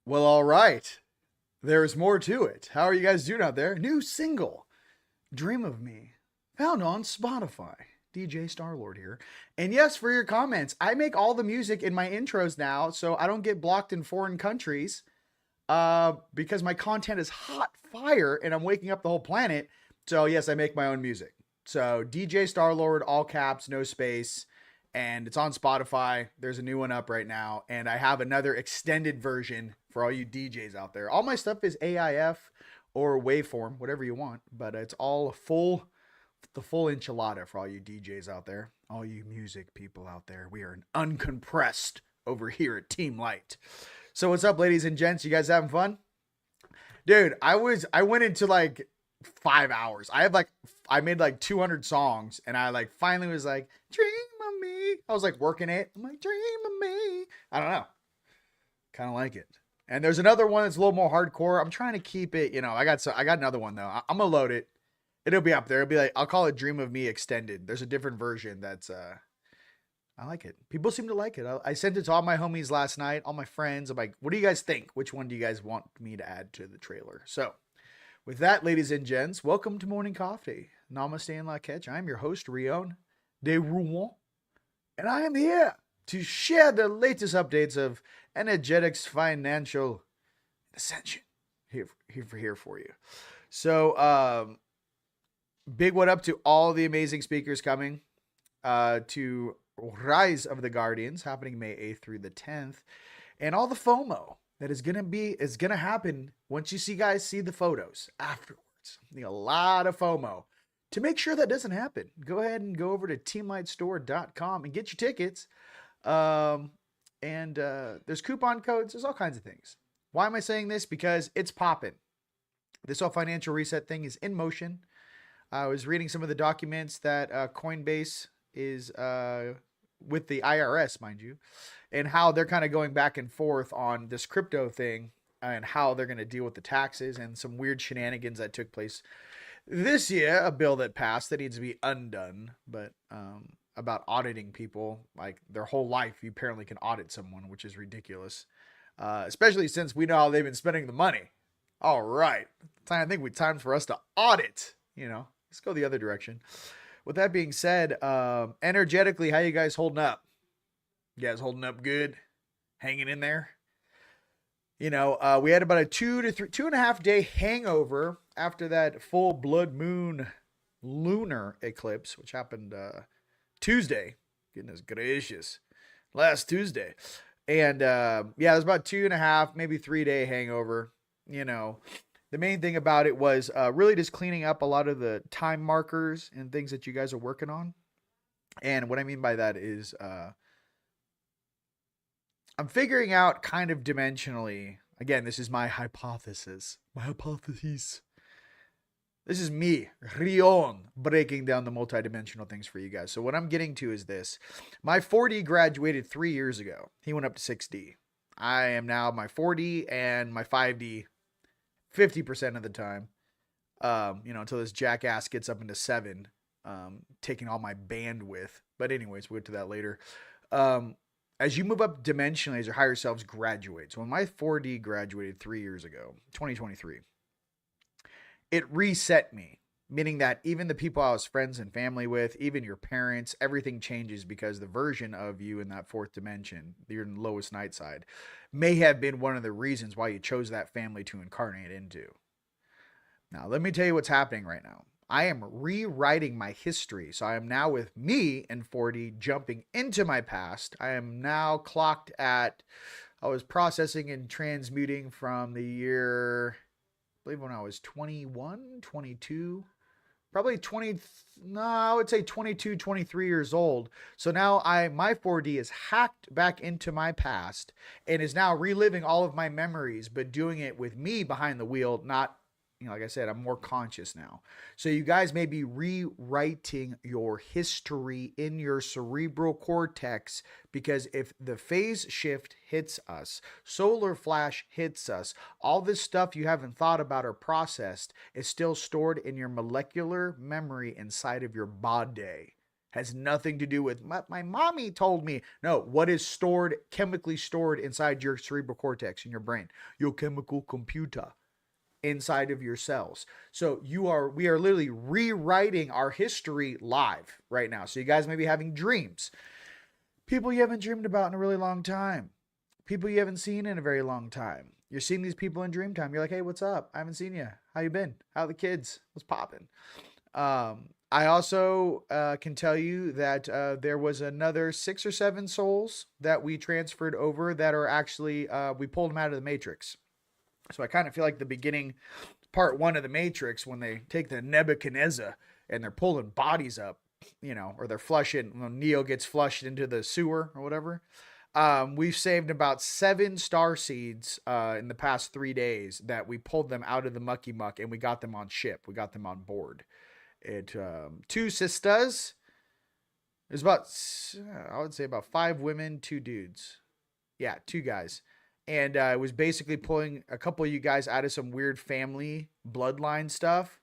Well, all right. There's more to it. How are you guys doing out there? New single, Dream of Me, found on Spotify. DJ Starlord here. And yes, for your comments, I make all the music in my intros now so I don't get blocked in foreign countries because my content is hot fire and I'm waking up the whole planet. So, yes, I make my own music. So, DJ Starlord, all caps, no space. And it's on Spotify. There's a new one up right now. And I have another extended version for all you DJs out there. All my stuff is AIF or waveform, whatever you want. But it's all the full enchilada for all you DJs out there. All you music people out there. We are an uncompressed over here at TeamLight. So what's up, ladies and gents? You guys having fun? Dude, I went into like 5 hours. I made like 200 songs and I like finally was like, dream of me. I was like working it. I'm like, dream of me. I don't know. Kind of like it. And there's another one that's a little more hardcore. I'm trying to keep it, I got another one though. I'm gonna load it. It'll be up there. It'll be like, I'll call it Dream of Me Extended. There's a different version that's I like it. People seem to like it. I sent it to all my homies last night, all my friends. I'm like, what do you guys think? Which one do you guys want me to add to the trailer? So with that, ladies and gents, welcome to Morning Coffee. Namaste and La Ketch. I'm your host, Rion de Rouen, and I am here to share the latest updates of Energetics Financial Ascension. Here for you. So, big what up to all the amazing speakers coming to Rise of the Guardians happening May 8th through the 10th, and all the FOMO that is gonna happen once you guys see the photos afterwards. A lot of FOMO. To make sure that doesn't happen, go ahead and go over to teamlightstore.com and get your tickets. And there's coupon codes. There's all kinds of things. Why am I saying this? Because it's popping. This whole financial reset thing is in motion. I was reading some of the documents that Coinbase is with the IRS, mind you, and how they're kind of going back and forth on this crypto thing and how they're going to deal with the taxes and some weird shenanigans that took place this year. A bill that passed that needs to be undone, but about auditing people, like their whole life, you apparently can audit someone, which is ridiculous, especially since we know how they've been spending the money. All right, I think it's time for us to audit. Let's go the other direction. With that being said, energetically, how you guys holding up? You guys holding up good? Hanging in there? We had about a 2.5 day hangover after that full blood moon lunar eclipse, which happened Tuesday. Goodness gracious. Last Tuesday. And it was about 2.5, maybe 3 day hangover. The main thing about it was really just cleaning up a lot of the time markers and things that you guys are working on. And what I mean by that is I'm figuring out kind of dimensionally. Again, this is my hypothesis. This is me, Rion, breaking down the multidimensional things for you guys. So what I'm getting to is this. My 4D graduated 3 years ago. He went up to 6D. I am now my 4D and my 5D 50% of the time, until this jackass gets up into 7, taking all my bandwidth. But anyways, we'll get to that later. As you move up dimensionally, as your higher selves graduate. So when my 4D graduated 3 years ago, 2023, it reset me, meaning that even the people I was friends and family with, even your parents, everything changes because the version of you in that fourth dimension, your lowest night side, may have been one of the reasons why you chose that family to incarnate into. Now, let me tell you what's happening right now. I am rewriting my history. So I am now with me in 4D jumping into my past. I am now clocked at, I was processing and transmuting from the year, I believe when I was 21, 22, probably 20, no, I would say 22, 23 years old. So now my 4D is hacked back into my past and is now reliving all of my memories, but doing it with me behind the wheel, not, like I said, I'm more conscious now. So you guys may be rewriting your history in your cerebral cortex, because if the phase shift hits us, solar flash hits us, all this stuff you haven't thought about or processed is still stored in your molecular memory inside of your body. Has nothing to do with my mommy told me. No, what is stored, chemically stored inside your cerebral cortex in your brain, your chemical computer inside of your cells. So we are literally rewriting our history live right now. So you guys may be having dreams, people you haven't dreamed about in a really long time, people you haven't seen in a very long time. You're seeing these people in dream time. You're like, hey, what's up? I haven't seen you. How you been? How are the kids? What's popping? I also can tell you that there was another 6 or 7 souls that we transferred over that are actually, we pulled them out of the Matrix. So I kind of feel like the beginning, part 1 of the Matrix, when they take the Nebuchadnezzar and they're pulling bodies up, you know, or they're flushing, when Neo gets flushed into the sewer or whatever. We've saved about 7 star seeds in the past 3 days that we pulled them out of the mucky muck and we got them on ship. We got them on board. 2 sisters. There's about, I would say about 5 women, 2 dudes. Yeah, 2 guys. And it was basically pulling a couple of you guys out of some weird family bloodline stuff.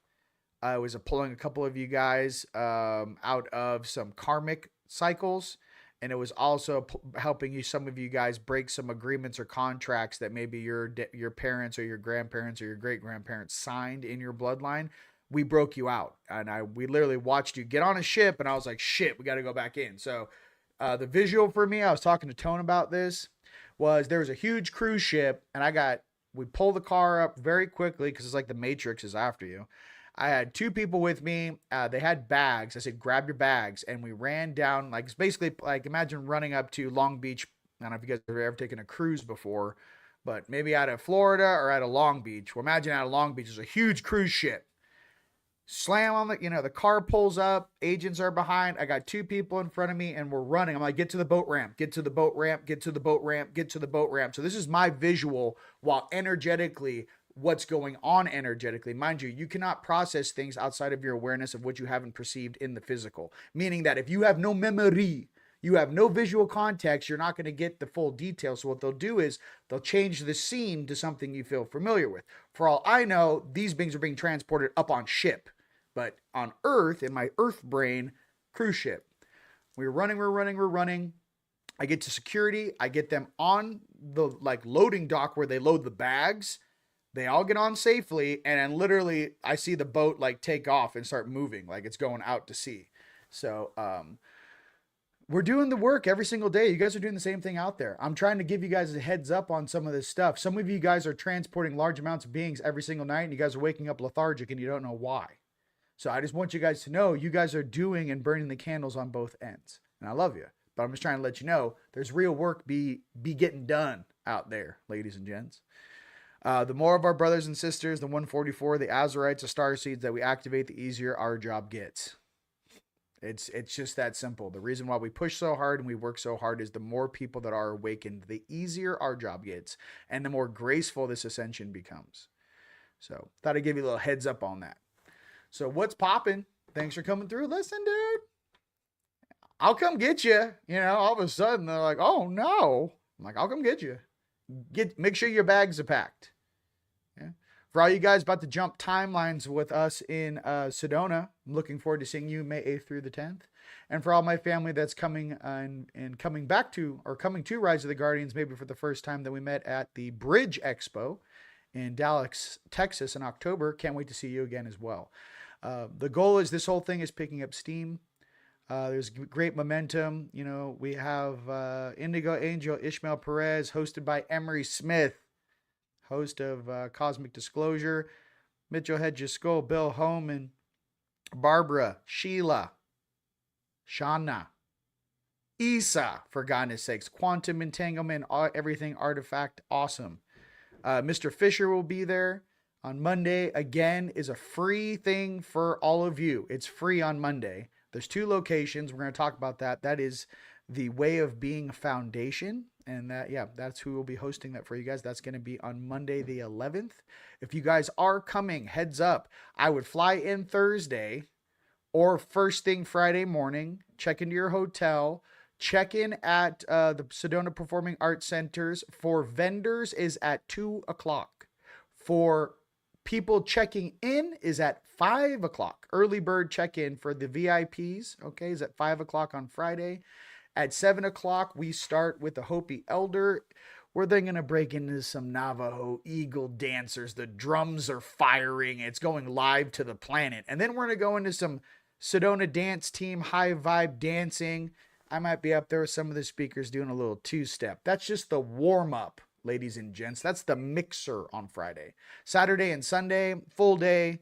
I was pulling a couple of you guys out of some karmic cycles. And it was also helping you, some of you guys, break some agreements or contracts that maybe your parents or your grandparents or your great-grandparents signed in your bloodline. We broke you out. And we literally watched you get on a ship. And I was like, shit, we got to go back in. So the visual for me, I was talking to Tone about this, was there was a huge cruise ship, and we pulled the car up very quickly because it's like the Matrix is after you. I had 2 people with me. They had bags. I said, grab your bags. And we ran down, like, it's basically like, imagine running up to Long Beach. I don't know if you guys have ever taken a cruise before, but maybe out of Florida or out of Long Beach. Well, imagine out of Long Beach, there's a huge cruise ship. Slam on the car pulls up, agents are behind. I got 2 people in front of me and we're running. I'm like, get to the boat ramp, get to the boat ramp, get to the boat ramp, get to the boat ramp. So this is my visual while energetically, what's going on energetically. Mind you, you cannot process things outside of your awareness of what you haven't perceived in the physical. Meaning that if you have no memory, you have no visual context, you're not going to get the full details. So what they'll do is they'll change the scene to something you feel familiar with. For all I know, these beings are being transported up on ship. But on Earth, in my Earth brain, cruise ship. We're running. I get to security. I get them on the loading dock where they load the bags. They all get on safely. And then literally I see the boat take off and start moving like it's going out to sea. So we're doing the work every single day. You guys are doing the same thing out there. I'm trying to give you guys a heads up on some of this stuff. Some of you guys are transporting large amounts of beings every single night. And you guys are waking up lethargic and you don't know why. So I just want you guys to know you guys are doing and burning the candles on both ends. And I love you. But I'm just trying to let you know there's real work be getting done out there, ladies and gents. The more of our brothers and sisters, the 144, the Azurites, the starseeds that we activate, the easier our job gets. It's just that simple. The reason why we push so hard and we work so hard is the more people that are awakened, the easier our job gets and the more graceful this ascension becomes. So thought I'd give you a little heads up on that. So what's popping? Thanks for coming through. Listen, dude, I'll come get you. You know, all of a sudden they're like, oh no. I'm like, I'll come get you. Make sure your bags are packed. Yeah. For all you guys about to jump timelines with us in Sedona, I'm looking forward to seeing you May 8th through the 10th. And for all my family that's coming and coming back to, or coming to Rise of the Guardians, maybe for the first time that we met at the Bridge Expo in Dallas, Texas in October. Can't wait to see you again as well. The goal is this whole thing is picking up steam. There's great momentum. You know, we have Indigo Angel Ishmael Perez, hosted by Emery Smith, host of Cosmic Disclosure, Mitchell Hedges Skull, Bill Holman, Barbara, Sheila, Shauna, Isa, for goodness sakes, Quantum Entanglement, everything Artifact, awesome. Mr. Fisher will be there. On Monday, again, is a free thing for all of you. It's free on Monday. There's 2 locations. We're going to talk about that. That is the Way of Being Foundation. And that's who will be hosting that for you guys. That's going to be on Monday the 11th. If you guys are coming, heads up. I would fly in Thursday or first thing Friday morning. Check into your hotel. Check in at the Sedona Performing Arts Centers. For vendors is at 2 o'clock. For People checking in is at 5 o'clock. Early bird check-in for the VIPs, okay, is at 5 o'clock on Friday. At 7 o'clock, we start with the Hopi Elder, where they're going to break into some Navajo Eagle dancers. The drums are firing. It's going live to the planet. And then we're going to go into some Sedona dance team, high vibe dancing. I might be up there with some of the speakers doing a little two-step. That's just the warm-up, ladies and gents. That's the mixer on Friday. Saturday and Sunday, full day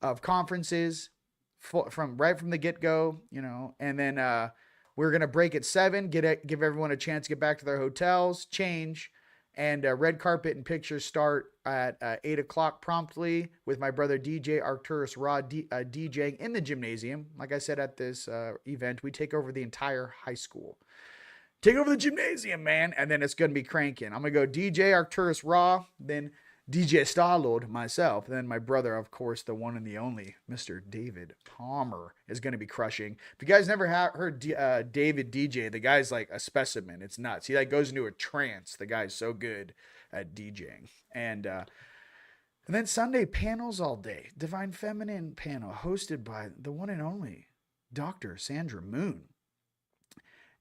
of conferences from the get-go, you know. And then we're going to break at 7, give everyone a chance to get back to their hotels, change, and red carpet and pictures start at 8 o'clock promptly with my brother DJ Arcturus Raw DJing in the gymnasium. Like I said at this event, we take over the entire high school. Take over the gymnasium, man, and then it's going to be cranking. I'm going to go DJ Arcturus Raw, then DJ Starlord myself, then my brother, of course, the one and the only, Mr. David Palmer, is going to be crushing. If you guys never heard David DJ, the guy's like a specimen. It's nuts. He like goes into a trance. The guy's so good at DJing. And then Sunday, panels all day. Divine Feminine panel hosted by the one and only Dr. Sandra Moon.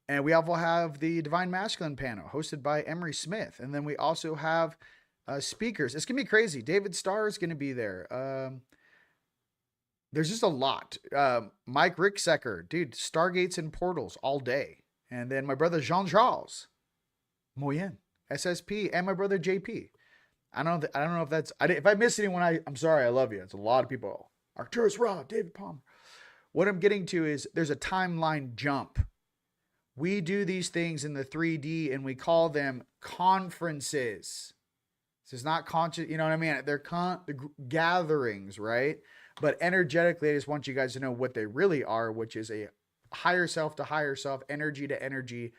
And we also have the Divine Masculine panel hosted by Emery Smith. And then we also have speakers. It's going to be crazy. David Starr is going to be there. There's just a lot. Mike Ricksecker, dude, Stargates and Portals all day. And then my brother Jean-Charles Moyen, SSP, and my brother JP. I don't know if that's, if I miss anyone, I'm sorry. I love you. It's a lot of people. Arcturus Raw, David Palmer. What I'm getting to is there's a timeline jump. We do these things in the 3D and we call them conferences. This is not conscious, you know what I mean? They're gatherings, right? But energetically, I just want you guys to know what they really are, which is a higher self to higher self, energy to energy,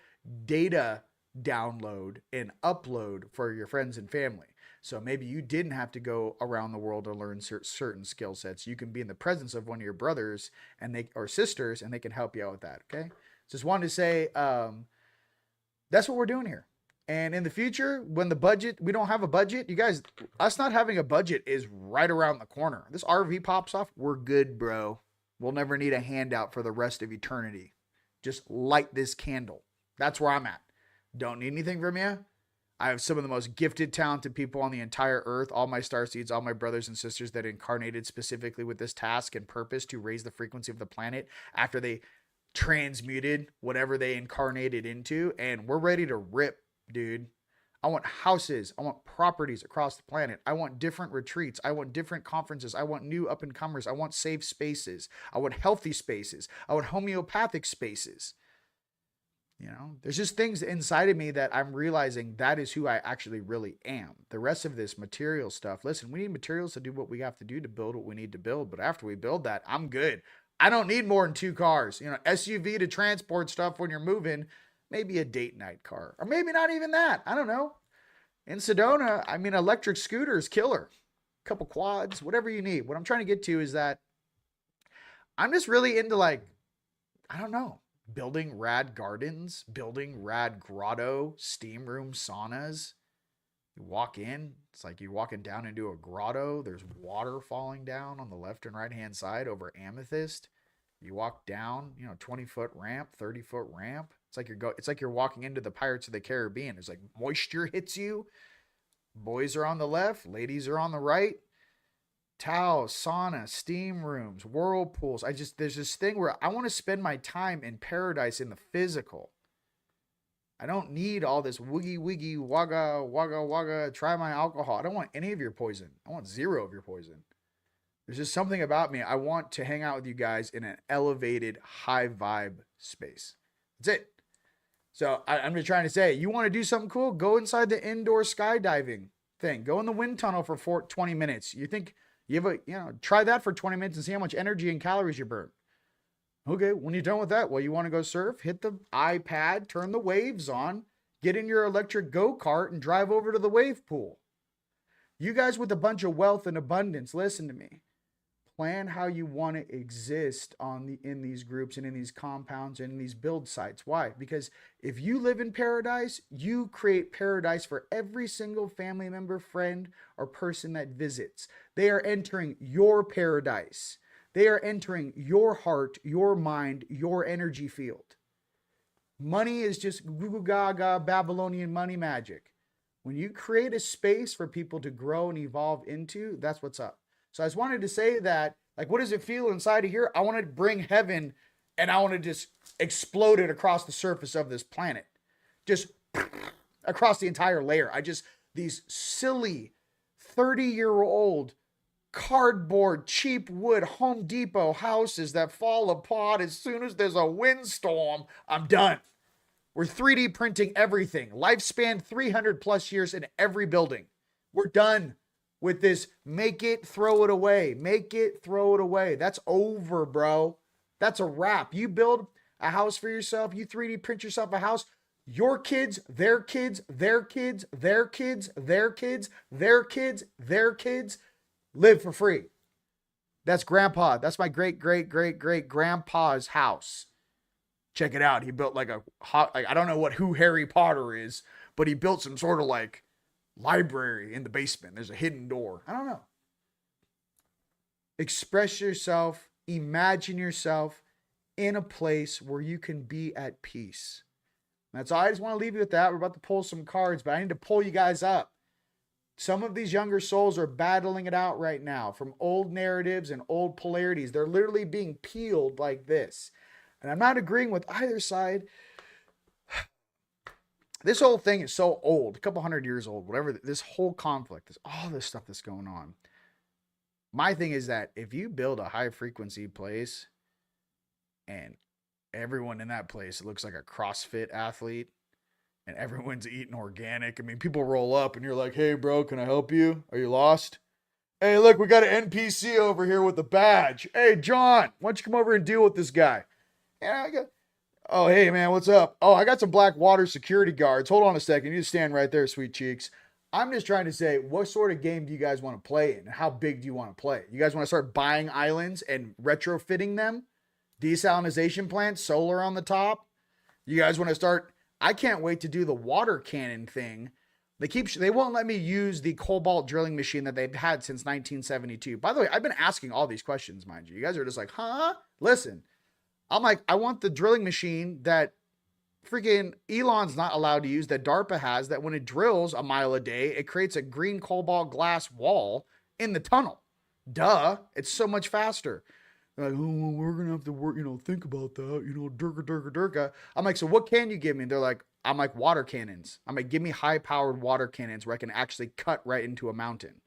data download and upload for your friends and family. So maybe you didn't have to go around the world to learn certain skill sets. You can be in the presence of one of your brothers or sisters, and they can help you out with that, okay? Just wanted to say that's what we're doing here. And in the future, when we don't have a budget, you guys, us not having a budget is right around the corner. This RV pops off, we're good, bro. We'll never need a handout for the rest of eternity. Just light this candle. That's where I'm at. Don't need anything from you. I have some of the most gifted, talented people on the entire earth. All my starseeds, all my brothers and sisters that incarnated specifically with this task and purpose to raise the frequency of the planet after they transmuted whatever they incarnated into. And we're ready to rip. Dude, I want houses. I want properties across the planet. I want different retreats. I want different conferences. I want new up and comers. I want safe spaces. I want healthy spaces. I want homeopathic spaces. You know, there's just things inside of me that I'm realizing that is who I actually really am. The rest of this material stuff, listen, we need materials to do what we have to do to build what we need to build. But after we build that, I'm good. I don't need more than 2 cars. You know, SUV to transport stuff when you're moving. Maybe a date night car, or maybe not even that. I don't know. In Sedona, I mean, electric scooters, killer. A couple quads, whatever you need. What I'm trying to get to is that I'm just really into, like, I don't know, building rad gardens, building rad grotto, steam room saunas. You walk in, it's like you're walking down into a grotto. There's water falling down on the left and right hand side over amethyst. You walk down, 20-foot ramp, 30-foot ramp. It's like you're walking into the Pirates of the Caribbean. It's like moisture hits you. Boys are on the left, ladies are on the right. Towels, sauna, steam rooms, whirlpools. There's this thing where I want to spend my time in paradise in the physical. I don't need all this woogie woogie wagga wagga wagga. Try my alcohol. I don't want any of your poison. I want 0 of your poison. There's just something about me. I want to hang out with you guys in an elevated, high vibe space. That's it. So I'm just trying to say, you want to do something cool? Go inside the indoor skydiving thing. Go in the wind tunnel for 20 minutes. You think you have try that for 20 minutes and see how much energy and calories you burn. Okay, when you're done with that, you want to go surf? Hit the iPad, turn the waves on, get in your electric go-kart and drive over to the wave pool. You guys with a bunch of wealth and abundance, listen to me. plan how you want to exist in these groups and in these compounds and in these build sites. Why? Because if you live in paradise, you create paradise for every single family member, friend, or person that visits. They are entering your paradise. They are entering your heart, your mind, your energy field. Money is just goo goo gaga Babylonian money magic. When you create a space for people to grow and evolve into, that's what's up. So I just wanted to say that, like, what does it feel inside of here? I want to bring heaven and I want to just explode it across the surface of this planet. Just across the entire layer. These silly 30-year-old cardboard, cheap wood, Home Depot houses that fall apart as soon as there's a windstorm, I'm done. We're 3D printing everything. Lifespan 300 plus years in every building. We're done with this make it, throw it away. Make it, throw it away. That's over, bro. That's a wrap. You build a house for yourself. You 3D print yourself a house. Your kids, their kids, their kids, their kids, their kids, their kids, their kids live for free. That's grandpa. That's my great, great, great, great grandpa's house. Check it out. He built like I don't know who Harry Potter is, but he built some sort of like library in the basement. There's a hidden door. I don't know. Express yourself. Imagine yourself in a place where you can be at peace. That's all. I just want to leave you with that. We're about to pull some cards, but I need to pull you guys up. Some of these younger souls are battling it out right now from old narratives and old polarities. They're literally being peeled like this. And I'm not agreeing with either side. This whole thing is so old, a couple hundred years old, whatever. This whole conflict, all this stuff that's going on. My thing is that if you build a high frequency place and everyone in that place looks like a CrossFit athlete and everyone's eating organic. I mean, people roll up and you're like, hey, bro, can I help you? Are you lost? Hey, look, we got an NPC over here with a badge. Hey, John, why don't you come over and deal with this guy? Yeah, oh, hey, man, what's up? Oh, I got some black water security guards. Hold on a second. You just stand right there, sweet cheeks. I'm just trying to say, what sort of game do you guys want to play in? How big do you want to play? You guys want to start buying islands and retrofitting them? Desalinization plants, solar on the top? You guys want to start... I can't wait to do the water cannon thing. They won't let me use the cobalt drilling machine that they've had since 1972. By the way, I've been asking all these questions, mind you. You guys are just like, huh? Listen, I'm like, I want the drilling machine that freaking Elon's not allowed to use, that DARPA has, that when it drills a mile a day, it creates a green cobalt glass wall in the tunnel. Duh. It's so much faster. They're like, oh, well, we're going to have to work, think about that, durka. I'm like, so what can you give me? They're like, I'm like, water cannons. I'm like, give me high-powered water cannons where I can actually cut right into a mountain.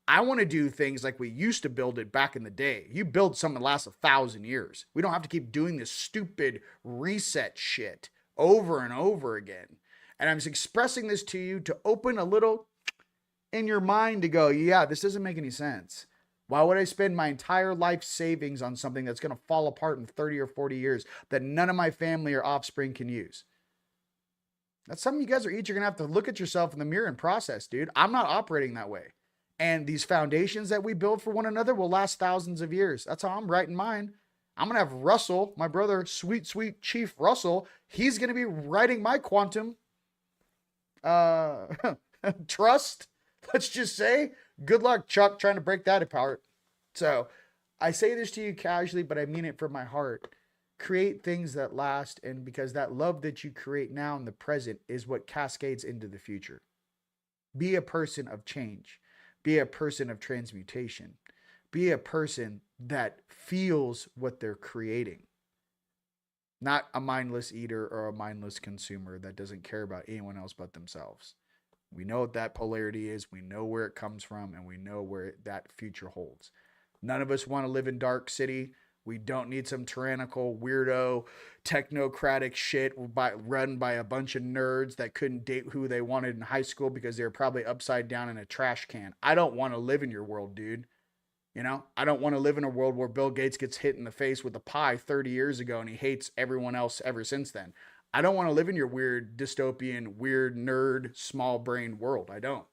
I want to do things like we used to build it back in the day. You build something that lasts 1,000 years. We don't have to keep doing this stupid reset shit over and over again. And I'm just expressing this to you to open a little in your mind to go, yeah, this doesn't make any sense. Why would I spend my entire life savings on something that's going to fall apart in 30 or 40 years that none of my family or offspring can use? That's something you guys are each going to have to look at yourself in the mirror and process, dude. I'm not operating that way. And these foundations that we build for one another will last thousands of years. That's how I'm writing mine. I'm going to have Russell, my brother, sweet, sweet Chief Russell. He's going to be writing my quantum trust. Let's just say, good luck, Chuck, trying to break that apart. So I say this to you casually, but I mean it from my heart. Create things that last, and because that love that you create now in the present is what cascades into the future. Be a person of change. Be a person of transmutation. Be a person that feels what they're creating. Not a mindless eater or a mindless consumer that doesn't care about anyone else but themselves. We know what that polarity is. We know where it comes from, and we know where that future holds. None of us want to live in Dark City. We don't need some tyrannical, weirdo, technocratic shit run by a bunch of nerds that couldn't date who they wanted in high school because they were probably upside down in a trash can. I don't want to live in your world, dude. I don't want to live in a world where Bill Gates gets hit in the face with a pie 30 years ago and he hates everyone else ever since then. I don't want to live in your weird, dystopian, weird, nerd, small brain world. I don't.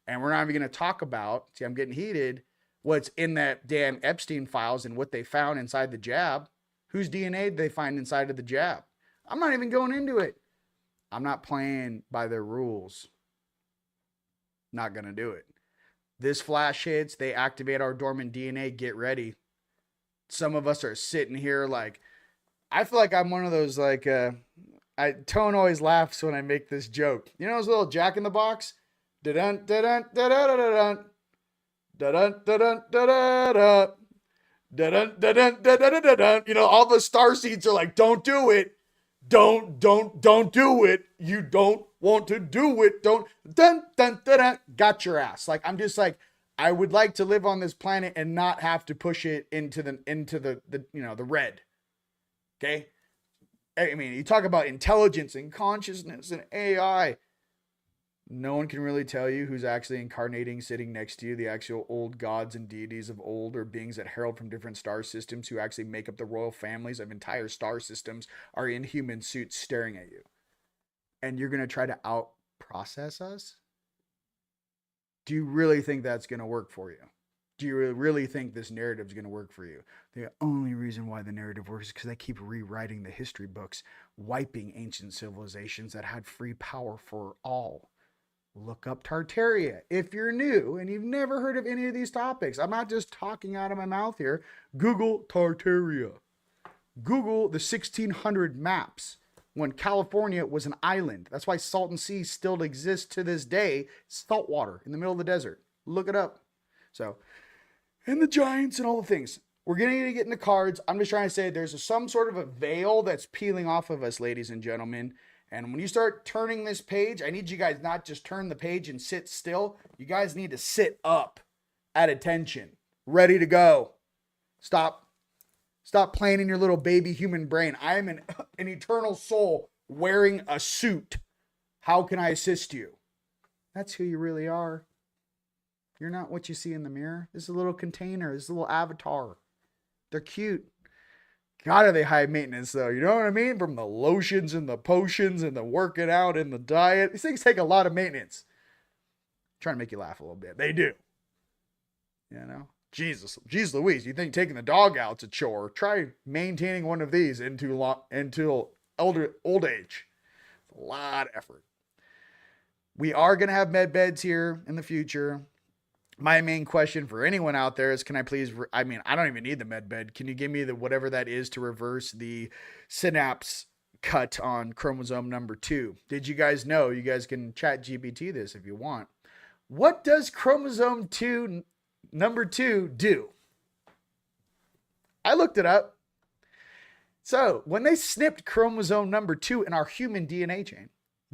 And we're not even going to talk about, see, I'm getting heated, what's in that damn Epstein files and what they found inside the jab. Whose DNA did they find inside of the jab? I'm not even going into it. I'm not playing by their rules. Not going to do it. This flash hits, they activate our dormant DNA, get ready. Some of us are sitting here like, I feel like I'm one of those like, Tone always laughs when I make this joke. You know those little Jack in the Box? Da-dun, da-dun, da-dun, da-dun, da-dun, da-dun, da-dun, da-dun, da-dun, da-dun, da-dun. You know, all the star seeds are like, don't do it. Don't do it. You don't want to do it. Don't, dun, dun, dun, dun. Got your ass. Like, I'm just like, I would like to live on this planet and not have to push it into the you know, the red. Okay. I mean, you talk about intelligence and consciousness and AI. No one can really tell you who's actually incarnating, sitting next to you, the actual old gods and deities of old, or beings that herald from different star systems who actually make up the royal families of entire star systems, are in human suits staring at you. And you're going to try to out-process us? Do you really think that's going to work for you? Do you really think this narrative is going to work for you? The only reason why the narrative works is because they keep rewriting the history books, wiping ancient civilizations that had free power for all. Look up Tartaria if you're new and you've never heard of any of these topics. I'm not just talking out of my mouth here. Google Tartaria. Google the 1600 maps when California was an island. That's why Salton Sea still exists to this day. Salt water in the middle of the desert. Look it up. So, and the giants and all the things. We're going to get into cards. I'm just trying to say there's some sort of a veil that's peeling off of us, ladies and gentlemen. And when you start turning this page, I need you guys not just turn the page and sit still. You guys need to sit up at attention, ready to go. Stop playing in your little baby human brain. I am an eternal soul wearing a suit. How can I assist you? That's who you really are. You're not what you see in the mirror. This is a little container. This is a little avatar. They're cute. God, are they high maintenance though? You know what I mean? From the lotions and the potions and the working out and the diet. These things take a lot of maintenance. I'm trying to make you laugh a little bit. They do. You know? Jesus Louise, you think taking the dog out's a chore? Try maintaining one of these until old age. It's a lot of effort. We are going to have med beds here in the future. My main question for anyone out there is, can I please, I don't even need the med bed. Can you give me the whatever that is to reverse the synapse cut on chromosome number 2? Did you guys know? You guys can chat GPT this if you want. What does chromosome number 2 do? I looked it up. So when they snipped chromosome number 2 in our human DNA chain,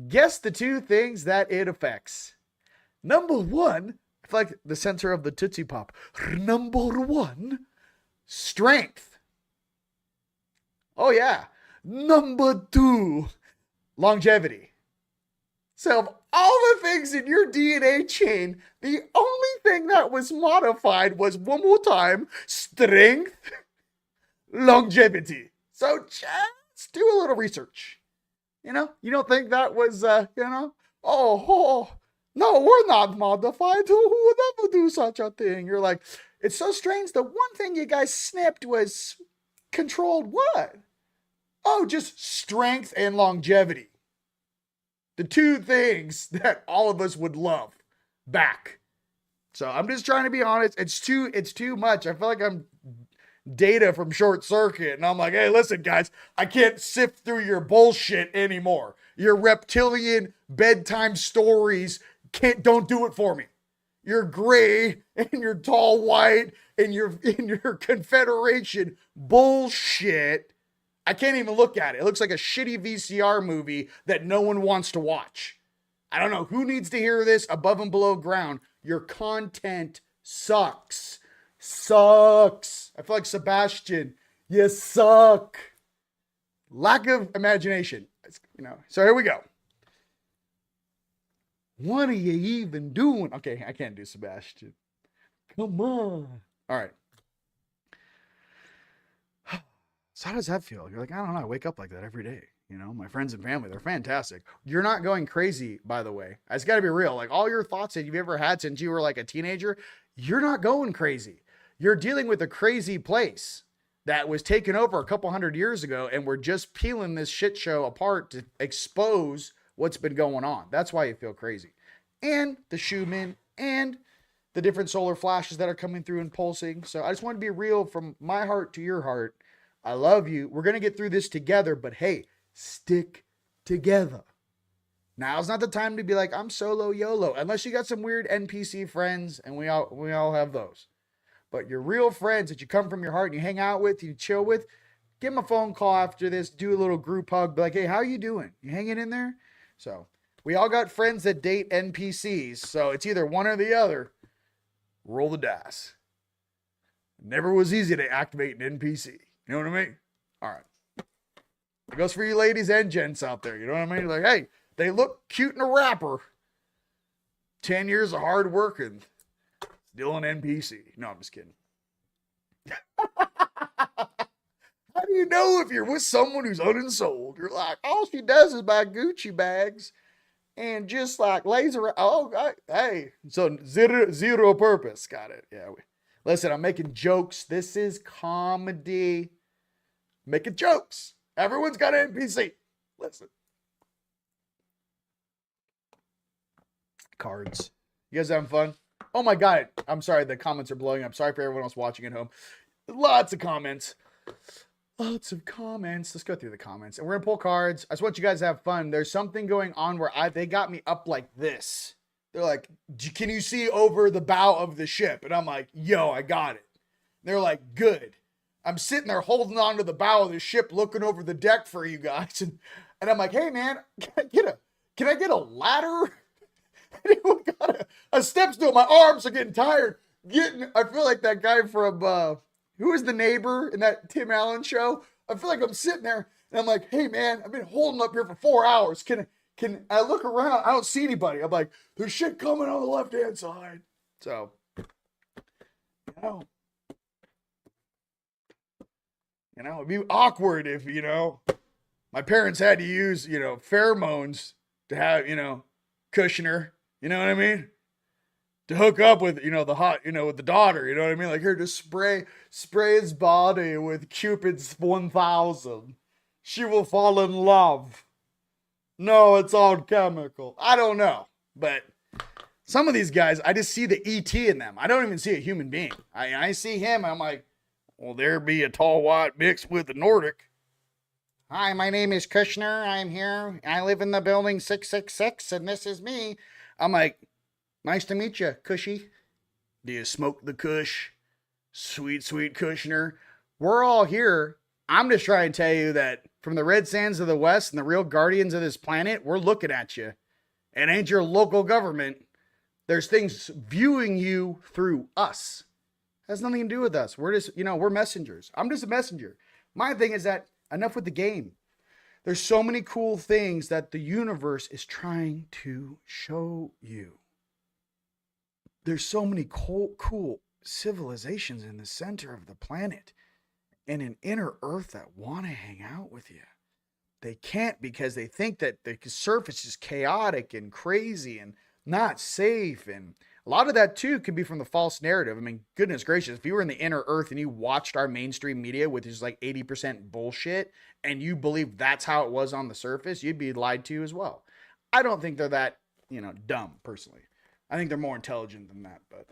guess the 2 things that it affects. Number 1, I feel like the center of the Tootsie Pop. Number 1, strength. Oh yeah. Number 2, longevity. So of all the things in your DNA chain, the only thing that was modified was, one more time, strength, longevity. So just do a little research. You know, you don't think that was, no, we're not modified. Who would ever do such a thing? You're like, it's so strange. The one thing you guys snipped was controlled what? Oh, just strength and longevity. The 2 things that all of us would love back. So I'm just trying to be honest. It's too much. I feel like I'm Data from Short Circuit. And I'm like, hey, listen, guys, I can't sift through your bullshit anymore. Your reptilian bedtime stories don't do it for me. You're gray and you're tall white and you're in your Confederation bullshit. I can't even look at it. It looks like a shitty VCR movie that no one wants to watch. I don't know who needs to hear this above and below ground. Your content sucks. Sucks. I feel like Sebastian. You suck. Lack of imagination. So here we go. What are you even doing? Okay, I can't do Sebastian. Come on. All right. So how does that feel? You're like, I don't know. I wake up like that every day. You know, my friends and family, they're fantastic. You're not going crazy, by the way. It's got to be real. Like all your thoughts that you've ever had since you were like a teenager, you're not going crazy. You're dealing with a crazy place that was taken over a couple hundred years ago, and we're just peeling this shit show apart to expose what's been going on. That's why you feel crazy. And the Schumann and the different solar flashes that are coming through and pulsing. So I just want to be real from my heart to your heart. I love you. We're going to get through this together, but hey, stick together. Now's not the time to be like, I'm solo YOLO, unless you got some weird NPC friends, and we all have those. But your real friends that you come from your heart and you hang out with, you chill with, give them a phone call after this, do a little group hug, be like, hey, how you doing? You hanging in there? So we all got friends that date NPCs, so it's either one or the other. Roll the dice. Never was easy to activate an NPC. You know what I mean? All right. It goes for you ladies and gents out there. You know what I mean? Like, hey, they look cute in a wrapper. 10 years of hard work and still an NPC. No, I'm just kidding. How do you know if you're with someone who's unensouled? You're like, all she does is buy Gucci bags and just like lays around. Oh, hey, so zero purpose. Got it. Yeah. Listen, I'm making jokes. This is comedy. Making jokes. Everyone's got an NPC. Listen. Cards. You guys having fun? Oh my God. I'm sorry. The comments are blowing up. Sorry for everyone else watching at home. Lots of comments. Lots of comments. Let's go through the comments. And we're going to pull cards. I just want you guys to have fun. There's something going on where they got me up like this. They're like, can you see over the bow of the ship? And I'm like, yo, I got it. They're like, good. I'm sitting there holding on to the bow of the ship, looking over the deck for you guys. And I'm like, hey man, can I get a ladder? Anyone got a step stool? My arms are getting tired. I feel like that guy from, who was the neighbor in that Tim Allen show? I feel like I'm sitting there and I'm like, hey man, I've been holding up here for 4 hours. Can I look around? I don't see anybody. I'm like, there's shit coming on the left-hand side. So, it'd be awkward if, my parents had to use, pheromones to have, cushioner. You know what I mean? To hook up with, the hot, with the daughter. You know what I mean? Like, here, just spray his body with Cupid's 1000. She will fall in love. No, it's all chemical. I don't know. But some of these guys, I just see the ET in them. I don't even see a human being. I see him, I'm like, well, there be a tall white mixed with a Nordic. Hi, my name is Kushner. I'm here. I live in the building 666, and this is me. I'm like, nice to meet you, Cushy. Do you smoke the Kush? Sweet, sweet Kushner. We're all here. I'm just trying to tell you that from the red sands of the West and the real guardians of this planet, we're looking at you. It ain't your local government. There's things viewing you through us. It has nothing to do with us. We're just, we're messengers. I'm just a messenger. My thing is that enough with the game. There's so many cool things that the universe is trying to show you. There's so many cool civilizations in the center of the planet and an inner Earth that want to hang out with you. They can't because they think that the surface is chaotic and crazy and not safe. And a lot of that too could be from the false narrative. I mean, goodness gracious, if you were in the inner Earth and you watched our mainstream media, which is like 80% bullshit, and you believe that's how it was on the surface, you'd be lied to as well. I don't think they're that, dumb personally. I think they're more intelligent than that, but.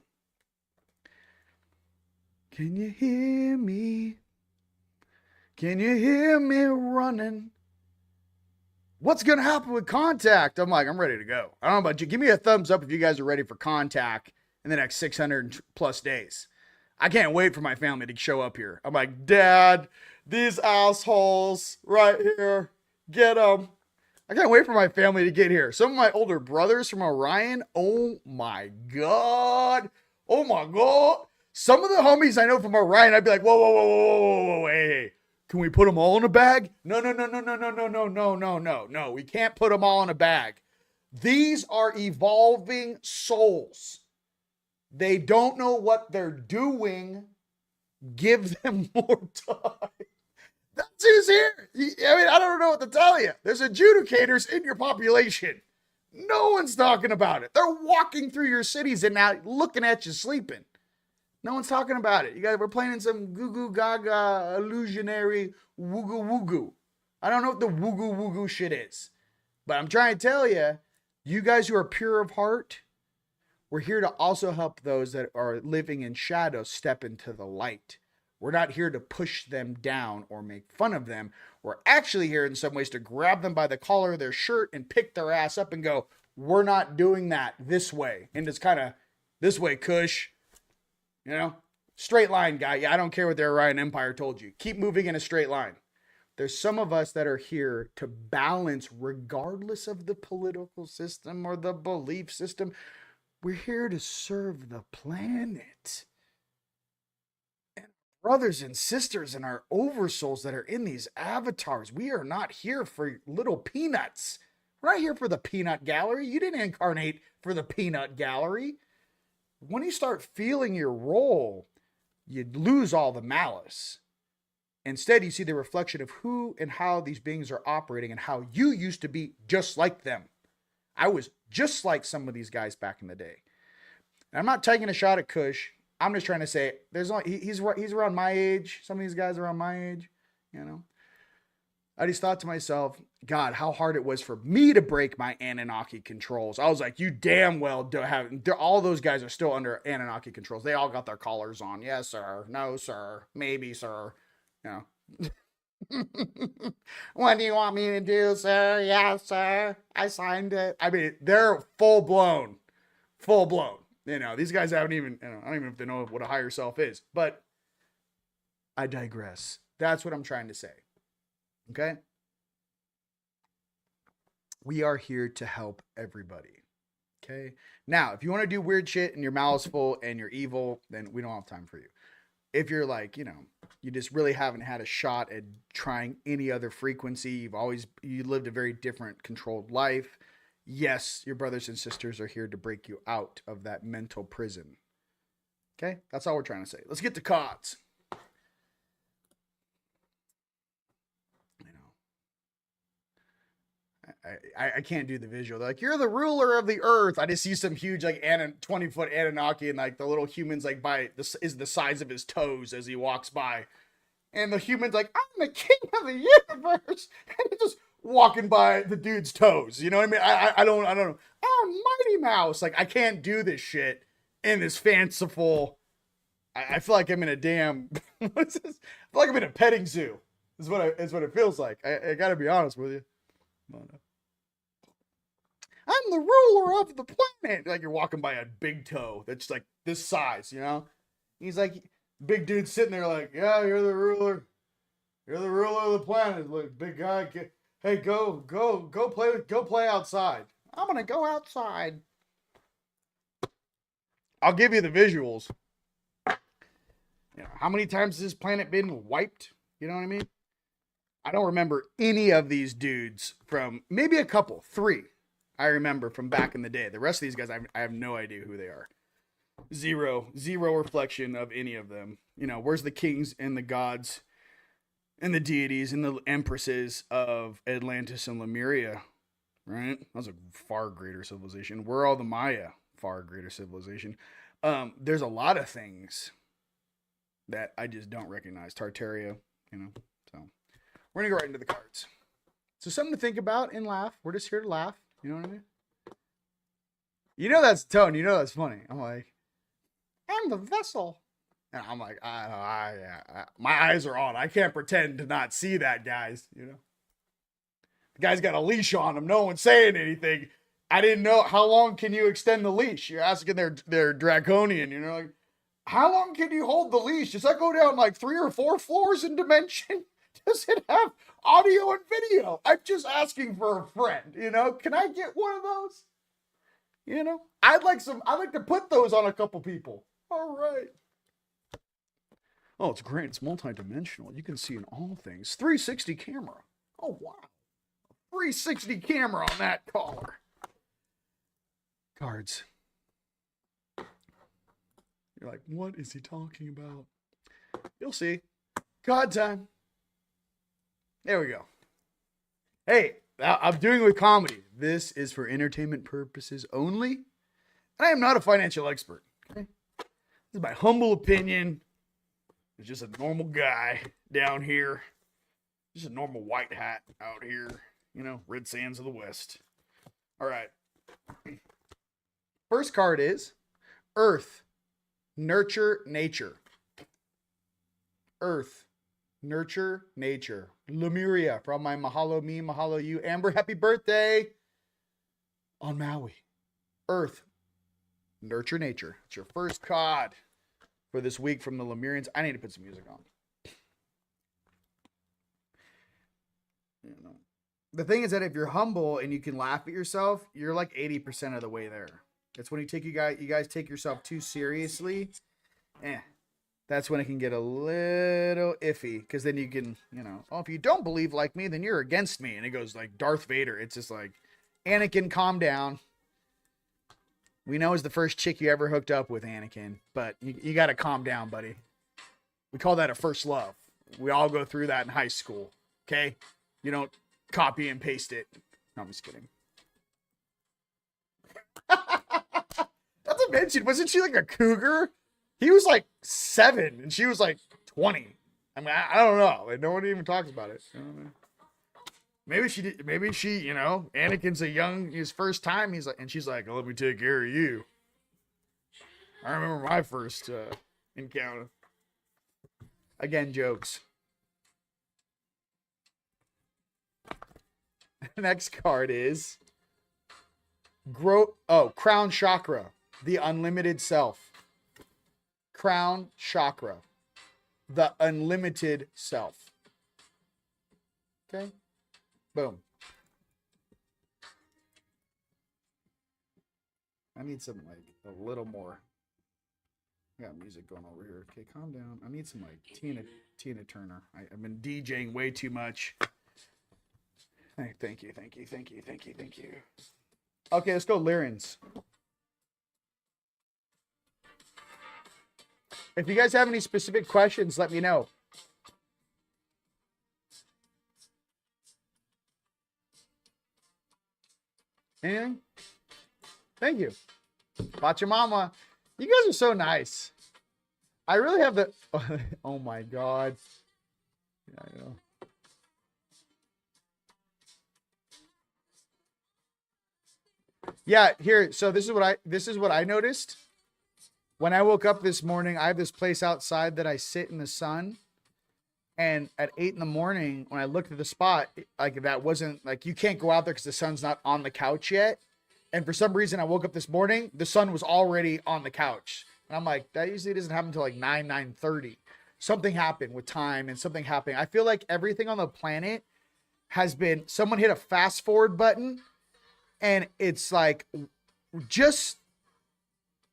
Can you hear me? Can you hear me running? What's going to happen with Contact? I'm like, I'm ready to go. I don't know about you. Give me a thumbs up if you guys are ready for Contact in the next 600 plus days. I can't wait for my family to show up here. I'm like, Dad, these assholes right here, get them. I can't wait for my family to get here. Some of my older brothers from Orion, oh my God. Oh my God. Some of the homies I know from Orion, I'd be like, whoa, hey. Can we put them all in a bag? No. We can't put them all in a bag. These are evolving souls. They don't know what they're doing. Give them more time. That's who's here. I don't know what to tell you. There's adjudicators in your population. No one's talking about it. They're walking through your cities and now looking at you sleeping. No one's talking about it. You guys, we're playing in some goo goo gaga illusionary wooga wooga. I don't know what the wooga wooga shit is, but I'm trying to tell you, you guys who are pure of heart, we're here to also help those that are living in shadow step into the light. We're not here to push them down or make fun of them. We're actually here in some ways to grab them by the collar of their shirt and pick their ass up and go, we're not doing that this way. And it's kind of this way, Kush. You know, straight line, guy. Yeah, I don't care what the Orion Empire told you. Keep moving in a straight line. There's some of us that are here to balance, regardless of the political system or the belief system. We're here to serve the planet. And brothers and sisters and our oversouls that are in these avatars, we are not here for little peanuts. We're not here for the peanut gallery. You didn't incarnate for the peanut gallery. When you start feeling your role, you lose all the malice. Instead, you see the reflection of who and how these beings are operating and how you used to be just like them. I was just like some of these guys back in the day. And I'm not taking a shot at Kush. I'm just trying to say he's around my age. Some of these guys are around my age, you know. I just thought to myself, God, how hard it was for me to break my Anunnaki controls. I was like, you damn well don't have, all those guys are still under Anunnaki controls. They all got their collars on. Yes, sir. No, sir. Maybe, sir. You know. What do you want me to do, sir? Yes, sir. I signed it. I mean, they're full blown. You know, these guys haven't even, I don't even know if they know what a higher self is, but I digress. That's what I'm trying to say. Okay? We are here to help everybody. Okay? Now, if you want to do weird shit and your mouth's full and you're evil, then we don't have time for you. If you're like, you know, you just really haven't had a shot at trying any other frequency, you lived a very different controlled life. Yes, your brothers and sisters are here to break you out of that mental prison. Okay? That's all we're trying to say. Let's get to cards. I can't do the visual. They're like, you're the ruler of the earth. I just see some huge, like, 20-foot Anunnaki, and like the little human's like is the size of his toes as he walks by. And the human's like, I'm the king of the universe. And he's just walking by the dude's toes. You know what I mean? I don't know. Oh, Mighty Mouse. Like, I can't do this shit in this fanciful. I feel like I'm in a damn, what is this? I feel like I'm in a petting zoo. Is what it feels like. I gotta be honest with you. No. I'm the ruler of the planet. Like, you're walking by a big toe that's like this size, you know? He's like, big dude sitting there like, yeah, you're the ruler. You're the ruler of the planet. Look, big guy. Hey, go play outside. I'm gonna go outside. I'll give you the visuals. You know, how many times has this planet been wiped? You know what I mean? I don't remember any of these dudes from, maybe a couple, 3. I remember from back in the day. The rest of these guys, I have no idea who they are. Zero reflection of any of them. You know, where's the kings and the gods and the deities and the empresses of Atlantis and Lemuria, right? That was a far greater civilization. Where are all the Maya? Far greater civilization. There's a lot of things that I just don't recognize. Tartaria, you know, so we're going to go right into the cards. So something to think about and laugh. We're just here to laugh. You know what I mean? You know that's tone. You know that's funny. I'm like, I'm the vessel. And I'm like, my eyes are on. I can't pretend to not see that, guys. You know? The guy's got a leash on him. No one's saying anything. I didn't know. How long can you extend the leash? You're asking their draconian. You know, like, how long can you hold the leash? Does that go down like 3 or 4 floors in dimension? Does it have audio and video? I'm just asking for a friend, you know? Can I get one of those? You know? I'd like to put those on a couple people. All right. Oh, it's great. It's multi-dimensional. You can see in all things. 360 camera. Oh, wow. 360 camera on that collar. Cards. You're like, what is he talking about? You'll see. Card time. There we go. Hey, I'm doing it with comedy. This is for entertainment purposes only. And I am not a financial expert. Okay? This is my humble opinion. It's just a normal guy down here. Just a normal white hat out here. You know, red sands of the West. All right. First card is Earth, Nurture, Nature. Earth, Nurture, Nature. Lemuria from my Mahalo Me, Mahalo You. Amber, happy birthday on Maui. Earth, Nurture, Nature. It's your first card for this week from the Lemurians. I need to put some music on. You know, the thing is that if you're humble and you can laugh at yourself, you're like 80% of the way there. It's when you guys take yourself too seriously. That's when it can get a little iffy. Because then you can, you know, oh, if you don't believe like me, then you're against me. And it goes like Darth Vader. It's just like, Anakin, calm down. We know it's the first chick you ever hooked up with, Anakin. But you got to calm down, buddy. We call that a first love. We all go through that in high school. Okay? You don't copy and paste it. No, I'm just kidding. Not to mention, wasn't she like a cougar? He was like 7 and she was like 20. I mean, I don't know. Like, no one even talks about it. Maybe she did. Maybe she, you know, Anakin's his first time. He's like, and she's like, oh, let me take care of you. I remember my first encounter. Again, jokes. Next card is Crown Chakra, the Unlimited Self. Crown Chakra, the Unlimited Self. Okay, boom. I need some like a little more. I got music going over here. Okay, calm down. I need some like Tina Turner. I've been DJing way too much. Thank you. Okay, let's go Lyrans. If you guys have any specific questions, let me know. Anything? Thank you. Pachamama. You guys are so nice. I really have the... Oh my God. Yeah, I know. Yeah, here. So this is what I noticed. When I woke up this morning, I have this place outside that I sit in the sun. And at 8 in the morning, when I looked at the spot, like that wasn't like, you can't go out there because the sun's not on the couch yet. And for some reason, I woke up this morning, the sun was already on the couch. And I'm like, that usually doesn't happen until like 9:30. Something happened with time and something happened. I feel like everything on the planet has been, someone hit a fast forward button and it's like just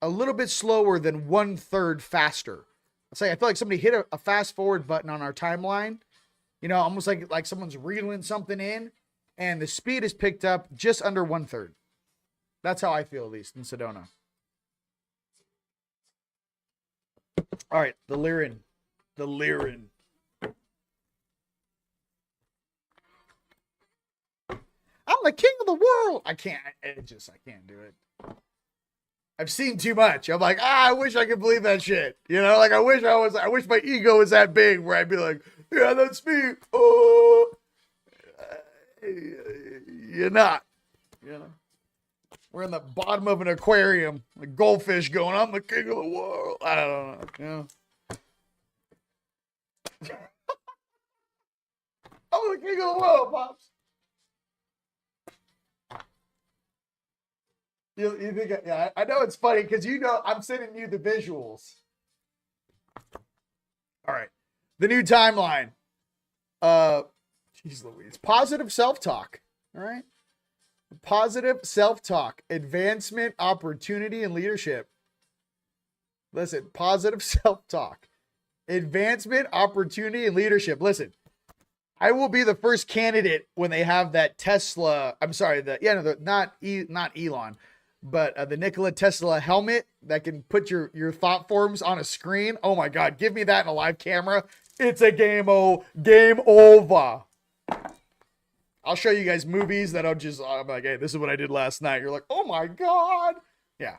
a little bit slower than 1/3 faster. It's like, I feel like somebody hit a fast forward button on our timeline, you know, almost like someone's reeling something in and the speed is picked up just under 1/3. That's how I feel, at least in Sedona. All right, the Lyran. I'm the king of the world. I can't do it. I've seen too much. I'm like, I wish I could believe that shit. You know, like I wish my ego was that big where I'd be like, yeah, that's me. Oh, you're not. You know, we're in the bottom of an aquarium, like goldfish going, I'm the king of the world. I don't know. You know, I'm the king of the world, Pops. You think, yeah, I know it's funny because you know I'm sending you the visuals. All right. The new timeline. Jeez Louise. Positive self-talk. All right. Positive self-talk. Advancement, opportunity, and leadership. Listen, positive self-talk. Advancement, opportunity, and leadership. Listen, I will be the first candidate when they have that Tesla. I'm sorry, not Elon. But the Nikola Tesla helmet that can put your thought forms on a screen. Oh my God, give me that in a live camera. It's a game over. I'll show you guys movies that I'm like, hey, this is what I did last night. You're like, oh my God. Yeah.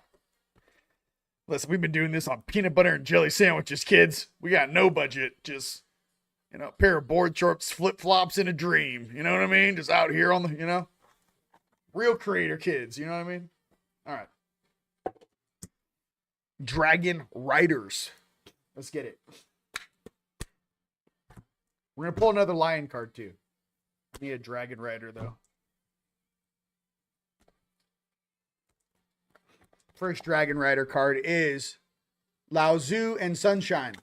Listen, we've been doing this on peanut butter and jelly sandwiches, kids. We got no budget. Just, a pair of board shorts, flip-flops, and a dream. You know what I mean? Just out here on the, real creator kids. You know what I mean? All right. Dragon Riders. Let's get it. We're going to pull another lion card, too. Need a Dragon Rider, though. First Dragon Rider card is Lao Tzu and Sunshine.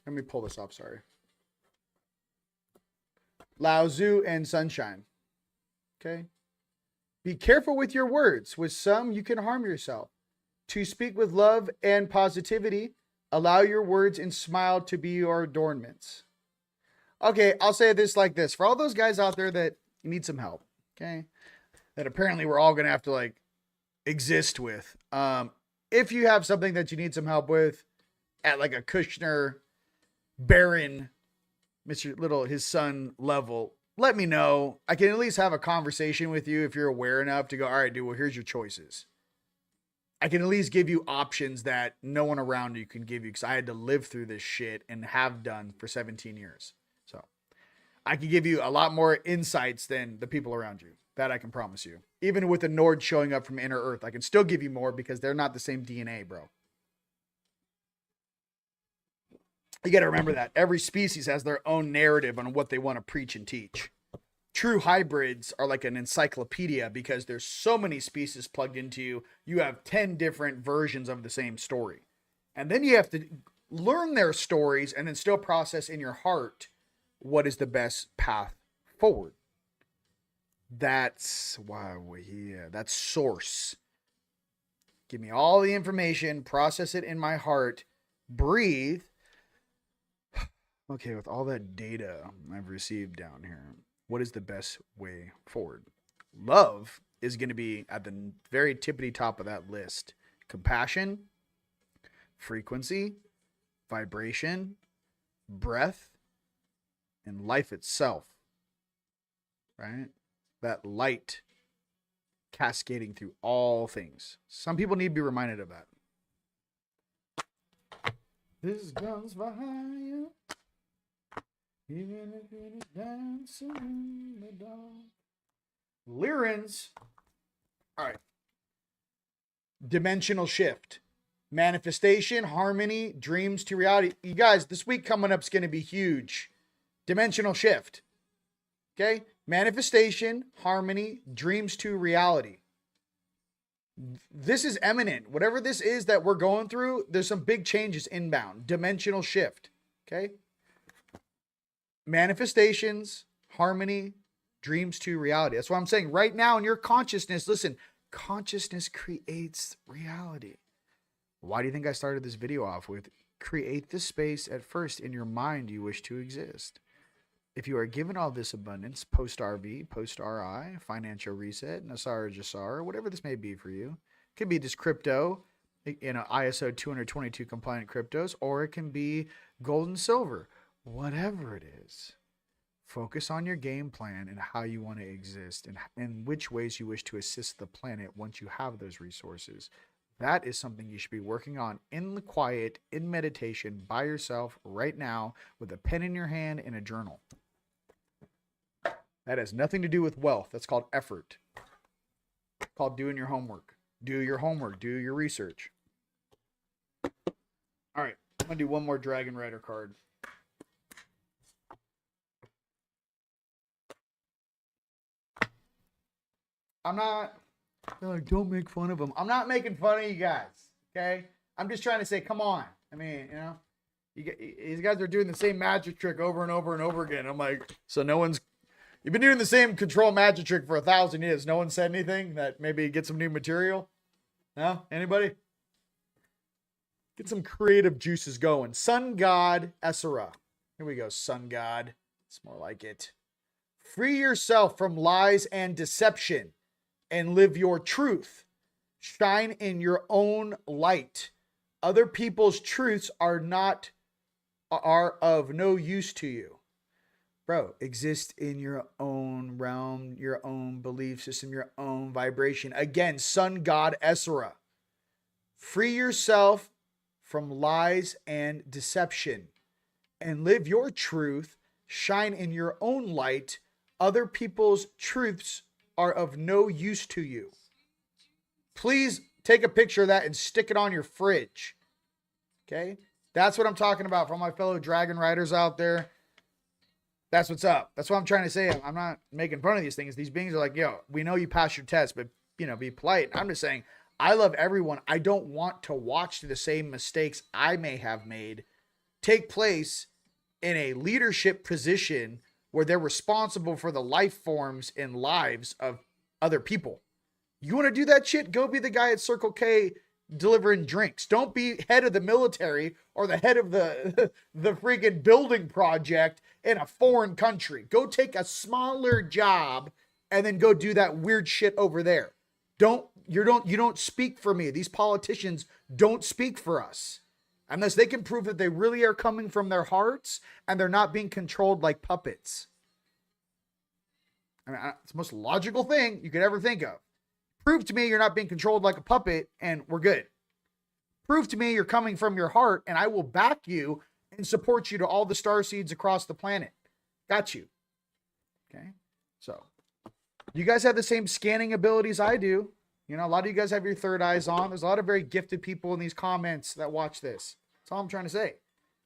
Let me pull this up, sorry. Lao Tzu and Sunshine. Okay. Be careful with your words. With some, you can harm yourself. To speak with love and positivity, allow your words and smile to be your adornments. Okay, I'll say this like this. For all those guys out there that need some help, okay, that apparently we're all going to have to, exist with. If you have something that you need some help with at, a Kushner, Baron, Mr. Little, his son level, let me know. I can at least have a conversation with you if you're aware enough to go, all right, dude, well, here's your choices. I can at least give you options that no one around you can give you because I had to live through this shit and have done for 17 years. So I can give you a lot more insights than the people around you. That I can promise you. Even with the Nord showing up from Inner Earth, I can still give you more because they're not the same DNA, bro. You got to remember that. Every species has their own narrative on what they want to preach and teach. True hybrids are like an encyclopedia because there's so many species plugged into you. You have 10 different versions of the same story. And then you have to learn their stories and then still process in your heart what is the best path forward. That's why we're here. That's source. Give me all the information, process it in my heart, breathe. Okay, with all that data I've received down here, what is the best way forward? Love is going to be at the very tippity top of that list. Compassion, frequency, vibration, breath, and life itself. Right? That light cascading through all things. Some people need to be reminded of that. This goes for you, even if it is dancing in the dark. Lyrans. All right. Dimensional shift. Manifestation, harmony, dreams to reality. You guys, this week coming up is going to be huge. Dimensional shift. Okay? Manifestation, harmony, dreams to reality. This is imminent. Whatever this is that we're going through, there's some big changes inbound. Dimensional shift. Okay? Manifestations, harmony, dreams to reality. That's what I'm saying. Right now in your consciousness, listen, consciousness creates reality. Why do you think I started this video off with create the space at first in your mind you wish to exist? If you are given all this abundance, post-RV, post-RI, financial reset, Nasara Jasara, whatever this may be for you, it could be just crypto, ISO 222 compliant cryptos, or it can be gold and silver, whatever it is. Focus on your game plan and how you want to exist and in which ways you wish to assist the planet once you have those resources. That is something you should be working on in the quiet, in meditation, by yourself right now with a pen in your hand and a journal. That has nothing to do with wealth. That's called effort. It's called doing your homework. Do your homework. Do your research. All right. I'm going to do one more Dragon Rider card. They're like, don't make fun of them. I'm not making fun of you guys. Okay? I'm just trying to say, come on. I mean, these guys are doing the same magic trick over and over and over again. I'm like, so you've been doing the same control magic trick for 1,000 years. No one said anything that maybe get some new material? No? Anybody? Get some creative juices going. Sun God Esera. Here we go, Sun God. It's more like it. Free yourself from lies and deception and live your truth. Shine in your own light. Other people's truths are of no use to you. Bro, exist in your own realm, your own belief system, your own vibration. Again, Sun God Esera. Free yourself from lies and deception and live your truth. Shine in your own light. Other people's truths are of no use to you. Please take a picture of that and stick it on your fridge. Okay? That's what I'm talking about for all my fellow dragon riders out there. That's what's up. That's what I'm trying to say. I'm not making fun of these things. These beings are like, yo, we know you passed your test, but, you know, be polite. I'm just saying, I love everyone. I don't want to watch the same mistakes I may have made take place in a leadership position where they're responsible for the life forms and lives of other people. You want to do that shit? Go be the guy at Circle K delivering drinks. Don't be head of the military or the head of the freaking building project in a foreign country. Go take a smaller job and then go do that weird shit over there. You don't speak for me. These politicians don't speak for us unless they can prove that they really are coming from their hearts and they're not being controlled like puppets. I mean, it's the most logical thing you could ever think of. Prove to me you're not being controlled like a puppet and we're good. Prove to me you're coming from your heart and I will back you and support you to all the starseeds across the planet. Got you. Okay. So you guys have the same scanning abilities I do. You know, a lot of you guys have your third eyes on. There's a lot of very gifted people in these comments that watch this. That's all I'm trying to say.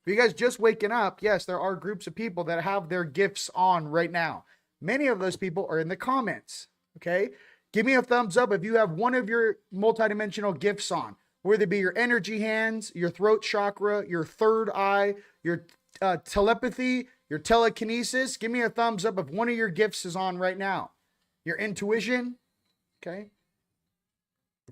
If you guys just waking up, yes, there are groups of people that have their gifts on right now. Many of those people are in the comments. Okay. Give me a thumbs up if you have one of your multidimensional gifts on, whether it be your energy hands, your throat chakra, your third eye, your telepathy, your telekinesis. Give me a thumbs up if one of your gifts is on right now. Your intuition, okay?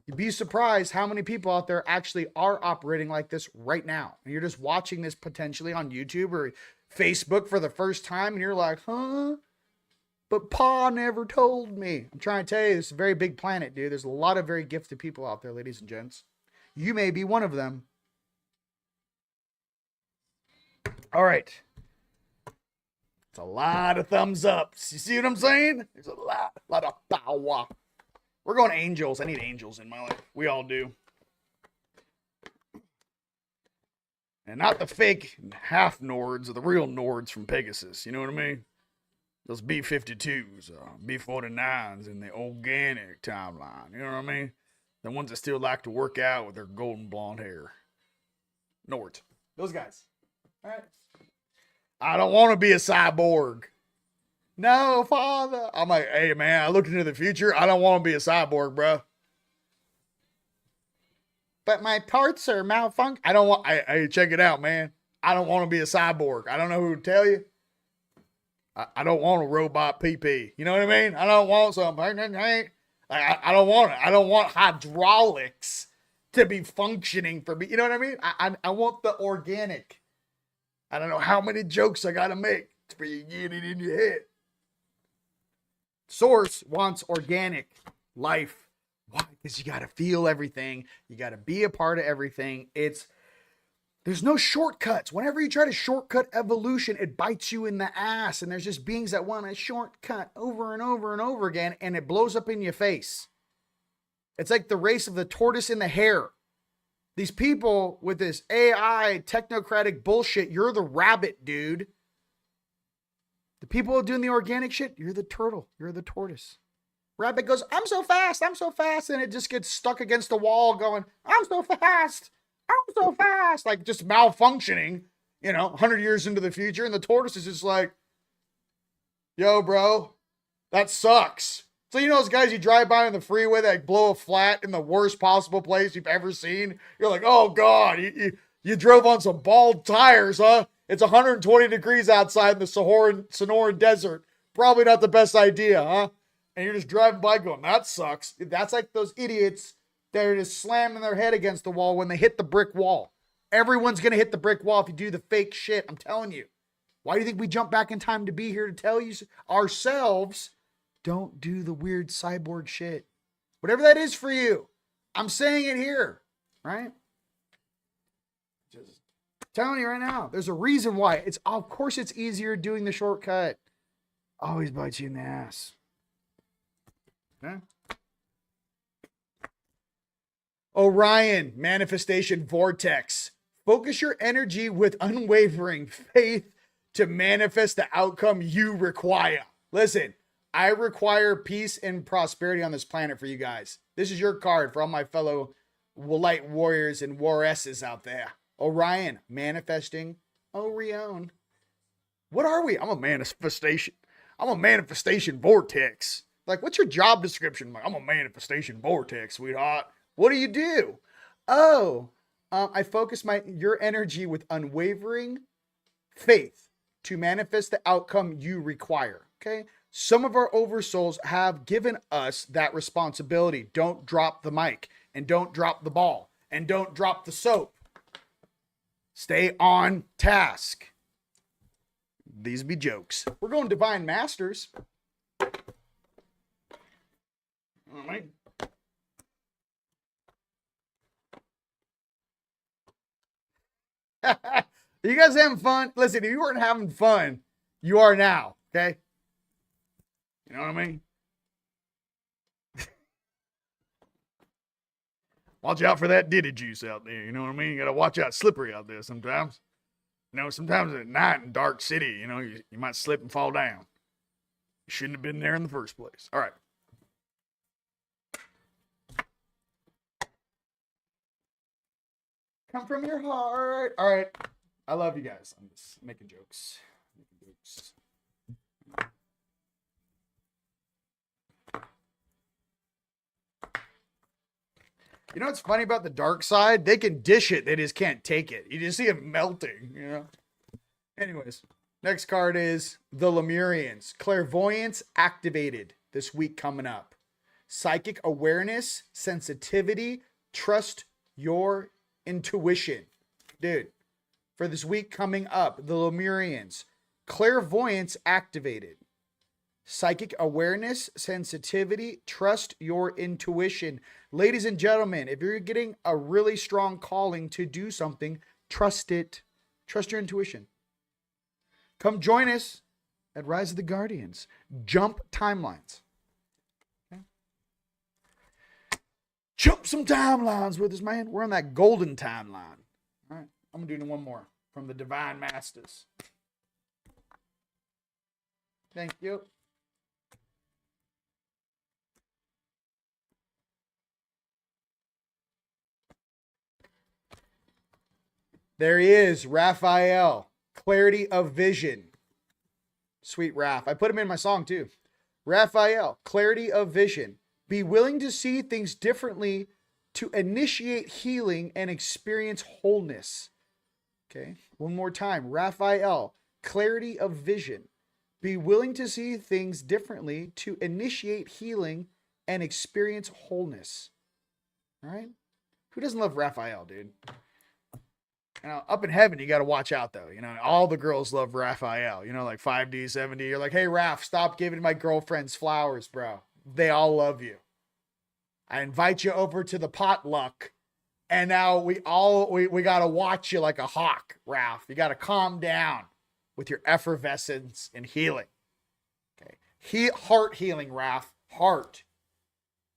You'd be surprised how many people out there actually are operating like this right now. And you're just watching this potentially on YouTube or Facebook for the first time, and you're like, huh? But Pa never told me. I'm trying to tell you, this is a very big planet, dude. There's a lot of very gifted people out there, ladies and gents. You may be one of them. All right. It's a lot of thumbs ups. You see what I'm saying? There's a lot of power. We're going angels. I need angels in my life. We all do. And not the fake half Nords or the real Nords from Pegasus. You know what I mean? Those B-52s, B-49s in the organic timeline. You know what I mean? The ones that still like to work out with their golden blonde hair. Nort. Those guys. All right. I don't want to be a cyborg. No, Father. I'm like, hey, man, I looked into the future. I don't want to be a cyborg, bro. But my parts are malfunctioning. I don't want, hey, check it out, man. I don't want to be a cyborg. I don't know who to tell you. I don't want a robot PP. You know what I mean? I don't want something. I don't want it. I don't want hydraulics to be functioning for me. You know what I mean? I want the organic. I don't know how many jokes I got to make for you to get it in your head. Source wants organic life. Why? Because you got to feel everything. You got to be a part of everything. There's no shortcuts. Whenever you try to shortcut evolution, it bites you in the ass. And there's just beings that want a shortcut over and over and over again, and it blows up in your face. It's like the race of the tortoise and the hare. These people with this AI technocratic bullshit, you're the rabbit, dude. The people doing the organic shit, you're the turtle. You're the tortoise. Rabbit goes, I'm so fast. I'm so fast. And it just gets stuck against the wall going, I'm so fast. I'm so fast, like just malfunctioning, 100 years into the future. And the tortoise is just like, yo, bro, that sucks. So, those guys you drive by on the freeway that blow a flat in the worst possible place you've ever seen. You're like, oh, God, you drove on some bald tires, huh? It's 120 degrees outside in the Sonoran Desert. Probably not the best idea, huh? And you're just driving by going, that sucks. That's like those idiots. They're just slamming their head against the wall when they hit the brick wall. Everyone's going to hit the brick wall if you do the fake shit. I'm telling you. Why do you think we jump back in time to be here to tell you ourselves, don't do the weird cyborg shit? Whatever that is for you. I'm saying it here, right? Just telling you right now. There's a reason why. Of course it's easier doing the shortcut. Always bites you in the ass. Okay? Oh, Orion, manifestation vortex. Focus your energy with unwavering faith to manifest the outcome you require. Listen, I require peace and prosperity on this planet for you guys. This is your card for all my fellow light warriors and warresses out there. Orion, manifesting Rion. What are we? I'm a manifestation. I'm a manifestation vortex. Like, what's your job description? Like, I'm a manifestation vortex, sweetheart. What do you do? I focus your energy with unwavering faith to manifest the outcome you require. Okay. Some of our oversouls have given us that responsibility. Don't drop the mic, and don't drop the ball, and don't drop the soap. Stay on task. These be jokes. We're going Divine Masters. All right. You guys having fun? Listen, if you weren't having fun, you are now. Okay. You know what I mean? Watch out for that diddy juice out there. You know what I mean? You got to watch out. Slippery out there sometimes. You know, sometimes at night in dark city, you know, you might slip and fall down. You shouldn't have been there in the first place. All right. Come from your heart. All right. I love you guys. I'm just making jokes. You know what's funny about the dark side? They can dish it. They just can't take it. You just see it melting, you know? Anyways, next card is the Lemurians. Clairvoyance activated this week coming up. Psychic awareness, sensitivity, trust your intuition. Dude, for this week coming up, the Lemurians. Clairvoyance activated. Psychic awareness, sensitivity, trust your intuition. Ladies and gentlemen, if you're getting a really strong calling to do something, trust it. Trust your intuition. Come join us at Rise of the Guardians. Jump timelines. Okay. Jump some timelines with us, man. We're on that golden timeline. All right, I'm going to do one more from the Divine Masters. Thank you. There he is, Raphael. Clarity of vision. Sweet Raph. I put him in my song too. Raphael, clarity of vision. Be willing to see things differently to initiate healing and experience wholeness. Okay, one more time. Raphael, clarity of vision. Be willing to see things differently to initiate healing and experience wholeness. All right? Who doesn't love Raphael, dude? You know, up in heaven, you got to watch out, though. You know, all the girls love Raphael. You know, like 5D, 7D. You're like, hey, Raph, stop giving my girlfriends flowers, bro. They all love you. I invite you over to the potluck, and now we got to watch you like a hawk, Raph. You got to calm down with your effervescence and healing. Okay, heart healing, Raph. Heart.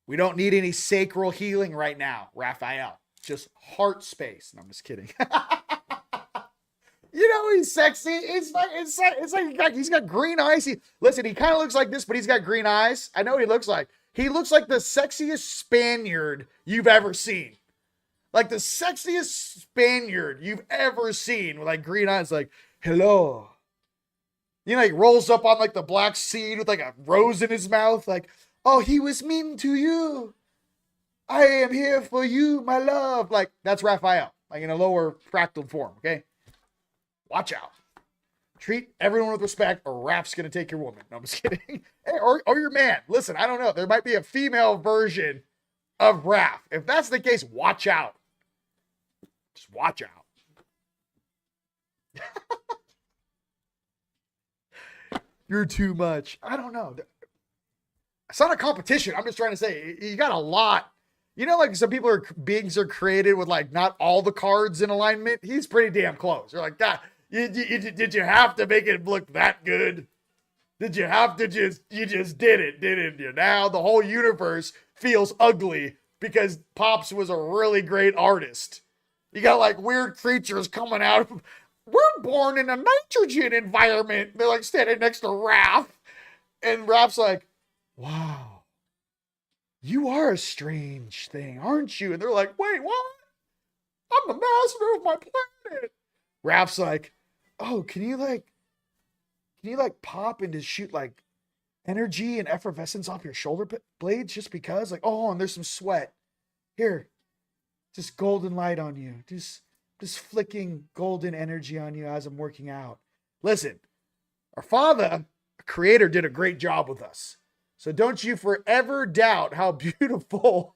We don't need any sacral healing right now, Raphael. Just heart space. No, I'm just kidding. You know, he's sexy. It's like he's got green eyes. Listen, he kind of looks like this, but he's got green eyes. I know what he looks like. He looks like the sexiest Spaniard you've ever seen. Like the sexiest Spaniard you've ever seen with like green eyes, like, hello. You know, he rolls up on like the black seed with like a rose in his mouth, like, oh, he was mean to you. I am here for you, my love. Like, that's Raphael, like in a lower fractal form, okay? Watch out. Treat everyone with respect, or Raph's going to take your woman. No, I'm just kidding. Hey, or your man. Listen, I don't know. There might be a female version of Raph. If that's the case, watch out. Just watch out. You're too much. I don't know. It's not a competition. I'm just trying to say, you got a lot. You know, like some beings are created with like not all the cards in alignment. He's pretty damn close. You're like, God, did you have to make it look that good? Did you have to you just did it, didn't you? Now the whole universe feels ugly because Pops was a really great artist. You got like weird creatures coming out. We're born in a nitrogen environment. They're like standing next to Raph. And Raph's like, wow, you are a strange thing, aren't you? And they're like, wait, what? I'm the master of my planet. Raph's like, oh, can you pop and just shoot like energy and effervescence off your shoulder blades just because? Like, oh, and there's some sweat. Here, just golden light on you. Just flicking golden energy on you as I'm working out. Listen, our Father, Creator, did a great job with us. So don't you forever doubt how beautiful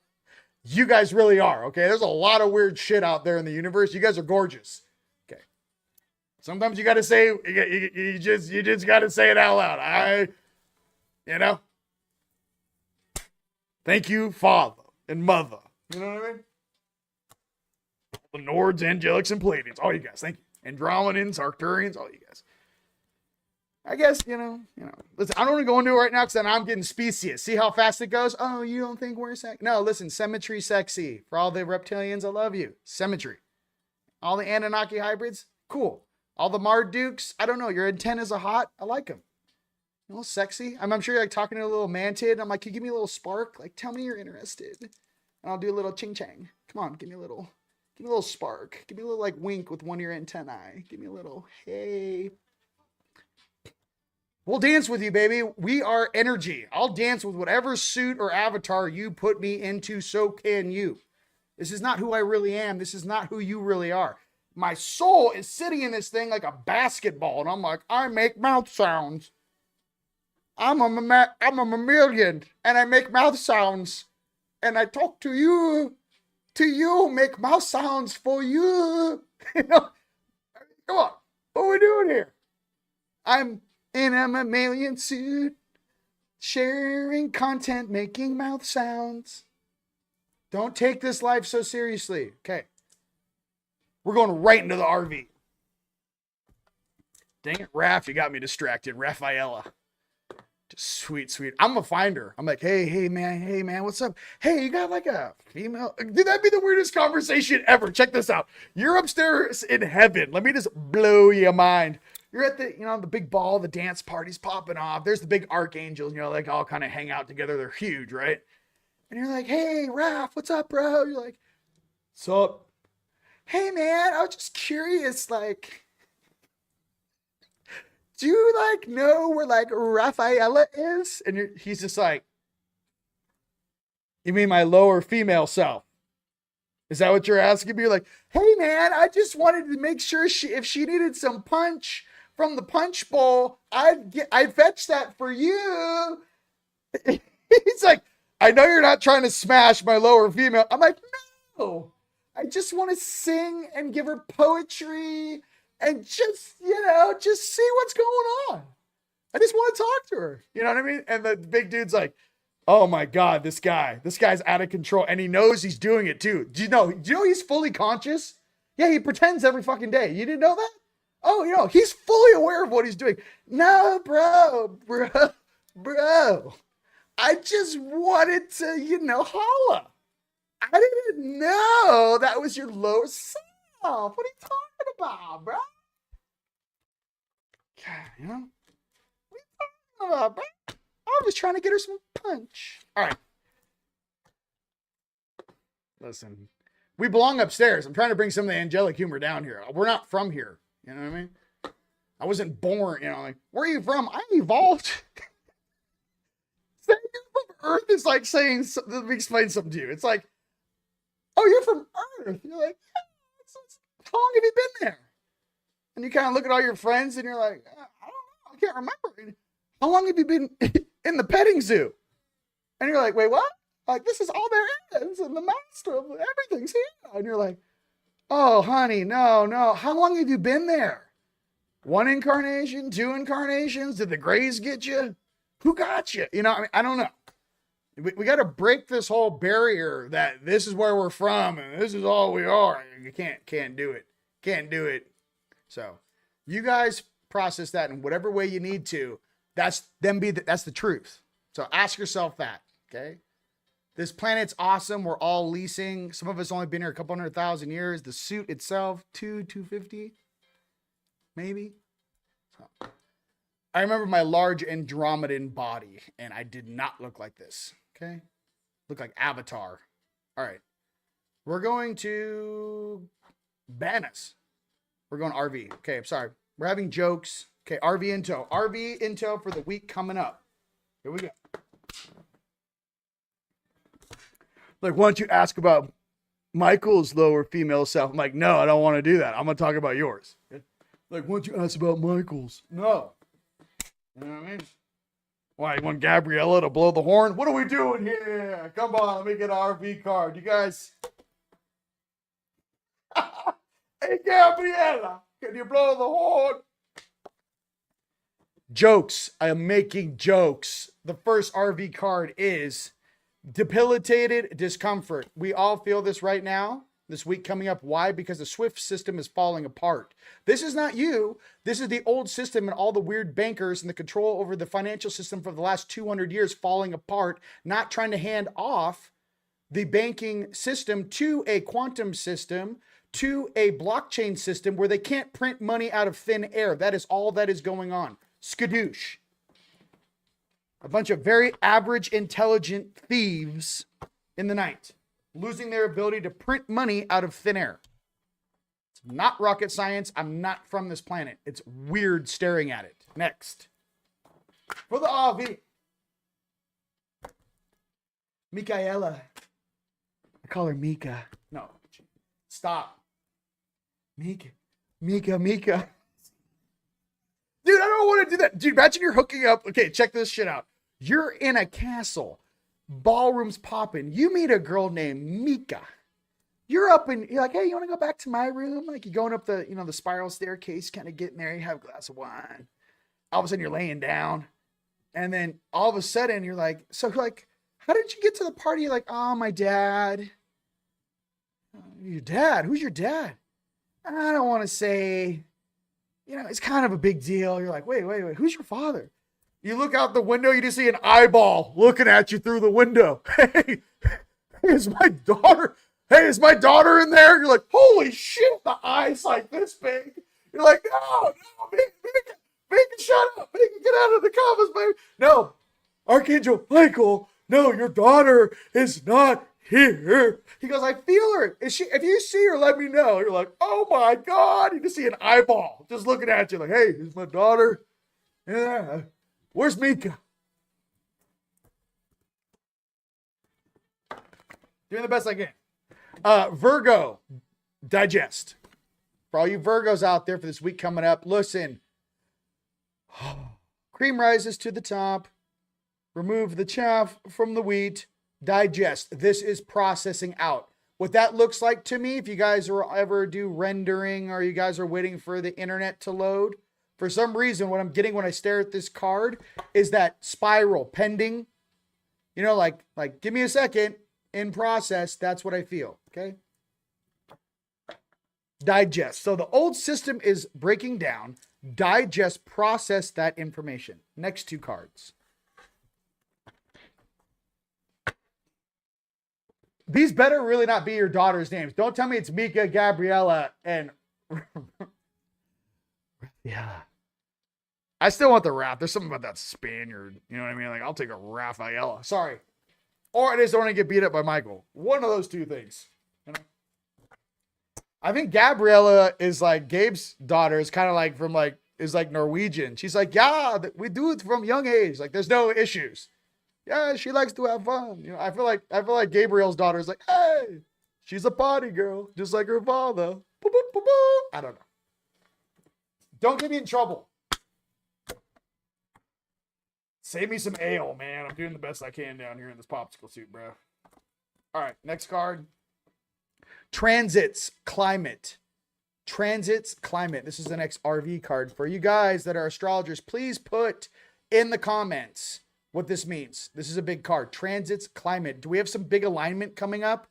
you guys really are, okay? There's a lot of weird shit out there in the universe. You guys are gorgeous, okay? Sometimes you got to say, you just got to say it out loud. Thank you, Father and Mother. You know what I mean? The Nords, Angelics, and Pleiadians. All you guys, thank you. Andromedans, Arcturians, all you guys. I guess, listen, I don't want to go into it right now because then I'm getting specious. See how fast it goes? Oh, you don't think we're sexy? No, listen, symmetry sexy. For all the reptilians, I love you. Symmetry. All the Anunnaki hybrids, cool. All the Mardukes, I don't know. Your antennas are hot. I like them. A little sexy. I'm sure you're like talking to a little mantid. I'm like, can you give me a little spark? Like, tell me you're interested. And I'll do a little ching chang. Come on, give me a little spark. Give me a little like wink with one of your antennae. Give me a little, hey. We'll dance with you, baby. We are energy. I'll dance with whatever suit or avatar you put me into, so can you. This is not who I really am. This is not who you really are. My soul is sitting in this thing like a basketball, and I'm like, I make mouth sounds. I'm a mammalian, and I make mouth sounds. And I talk to you, make mouth sounds for you. Come on. What are we doing here? I'm in a mammalian suit, sharing content, making mouth sounds. Don't take this life so seriously. Okay. We're going right into the RV. Dang it, Raph, you got me distracted. Raphaela. Just sweet. I'm gonna find her. I'm like, hey man, what's up? Hey, you got like a female? Dude, that'd be the weirdest conversation ever. Check this out. You're upstairs in heaven. Let me just blow your mind. You're at the, the big ball, the dance party's popping off. There's the big archangels, like all kind of hang out together. They're huge, right? And you're like, hey, Raph, what's up, bro? You're like, what's up? Hey, man, I was just curious, like, do you, know where, Raphaela is? And he's just like, you mean my lower female self? Is that what you're asking me? You're like, hey, man, I just wanted to make sure if she needed some punch from the punch bowl, I'd fetch that for you. He's like, I know you're not trying to smash my lower female. I'm like, no, I just want to sing and give her poetry and just see what's going on. I just want to talk to her. You know what I mean? And the big dude's like, oh my God, this guy's out of control. And he knows he's doing it too. Do you know he's fully conscious? Yeah, he pretends every fucking day. You didn't know that? Oh, he's fully aware of what he's doing. No, bro. I just wanted to, holla. I didn't know that was your lower self. What are you talking about, bro? God, what are you talking about, bro? I was trying to get her some punch. All right. Listen, we belong upstairs. I'm trying to bring some of the angelic humor down here. We're not from here. You know what I mean? I wasn't born, where are you from? I evolved. Saying you're from Earth is like saying, let me explain something to you. It's like, oh, you're from Earth. You're like, yeah, how long have you been there? And you kind of look at all your friends and you're like, I don't know. I can't remember. How long have you been in the petting zoo? And you're like, wait, what? Like, this is all there is. And the master of everything's here. And you're like, oh, honey, no. How long have you been there? 1 incarnation, 2 incarnations? Did the Greys get you? Who got you? I don't know. We got to break this whole barrier that this is where we're from and this is all we are. You can't do it. Can't do it. So you guys process that in whatever way you need to. That's the truth. So ask yourself that. Okay. This planet's awesome. We're all leasing. Some of us only been here a couple 100,000 years. The suit itself, 250, maybe. So, I remember my large Andromedan body, and I did not look like this. Okay, look like Avatar. All right, we're going to Bananas. We're going RV. Okay, I'm sorry. We're having jokes. Okay, RV in tow. RV in tow for the week coming up. Here we go. Like, why don't you ask about Michael's lower female self? I'm like, no, I don't want to do that. I'm going to talk about yours. Like, why don't you ask about Michael's? No. You know what I mean? Why, you want Gabriella to blow the horn? What are we doing here? Come on, let me get an RV card. You guys. Hey, Gabriella, can you blow the horn? Jokes. I am making jokes. The first RV card is debilitated discomfort. We all feel this right now, this week coming up. Why? Because the SWIFT system is falling apart. This is not you. This is the old system and all the weird bankers and the control over the financial system for the last 200 years falling apart, not trying to hand off the banking system to a quantum system, to a blockchain system where they can't print money out of thin air. That is all that is going on. Skadoosh. A bunch of very average, intelligent thieves in the night, losing their ability to print money out of thin air. It's not rocket science. I'm not from this planet. It's weird staring at it. Next. For the RV. Michaela. I call her Mika. No. Stop. Mika. Dude, I don't want to do that. Dude, imagine you're hooking up. Okay, check this shit out. You're in a castle. Ballroom's popping. You meet a girl named Mika. You're up and you're like, hey, you want to go back to my room? Like, you're going up the, the spiral staircase, kind of getting there. You have a glass of wine. All of a sudden, you're laying down. And then all of a sudden, you're like, how did you get to the party? You're like, oh, my dad. Your dad? Who's your dad? I don't want to say... it's kind of a big deal. You're like, wait, who's your father? You look out the window, you just see an eyeball looking at you through the window. Hey, is my daughter? Hey, is my daughter in there? You're like, holy shit, the eye's like this big. You're like, no, make it shut up. Make it get out of the comments, baby. No, Archangel Michael, no, your daughter is not here. He goes, I feel her. Is she? If you see her, let me know. You're like, oh my God. You just see an eyeball just looking at you like, hey, is my daughter? Yeah. Where's Mika? Doing the best I can. Virgo, digest. For all you Virgos out there for this week coming up, listen. Cream rises to the top. Remove the chaff from the wheat. Digest. This is processing out. What that looks like to me, if you guys ever do rendering or you guys are waiting for the internet to load, for some reason, what I'm getting when I stare at this card is that spiral pending. Like give me a second, in process. That's what I feel. Okay. Digest. So the old system is breaking down. Digest, process that information. Next two cards. These better really not be your daughter's names. Don't tell me it's Mika, Gabriella, and... yeah. I still want the Raph. There's something about that Spaniard. You know what I mean? Like, I'll take a Rafaela. Sorry. Or I just don't want to get beat up by Michael. One of those two things. I think Gabriella is like Gabe's daughter. Is kind of like from like, is like Norwegian. She's like, yeah, we do it from young age. Like, there's no issues. Yeah, she likes to have fun. I feel like Gabriel's daughter is like, hey, she's a potty girl, just like her father. Boop, boop, boop, boop. I don't know. Don't get me in trouble. Save me some ale, man. I'm doing the best I can down here in this popsicle suit, bro. All right, next card. Transits, climate. Transits, climate. This is the next RV card. For you guys that are astrologers, please put in the comments what this means. This is a big card. Transits, climate. Do we have some big alignment coming up?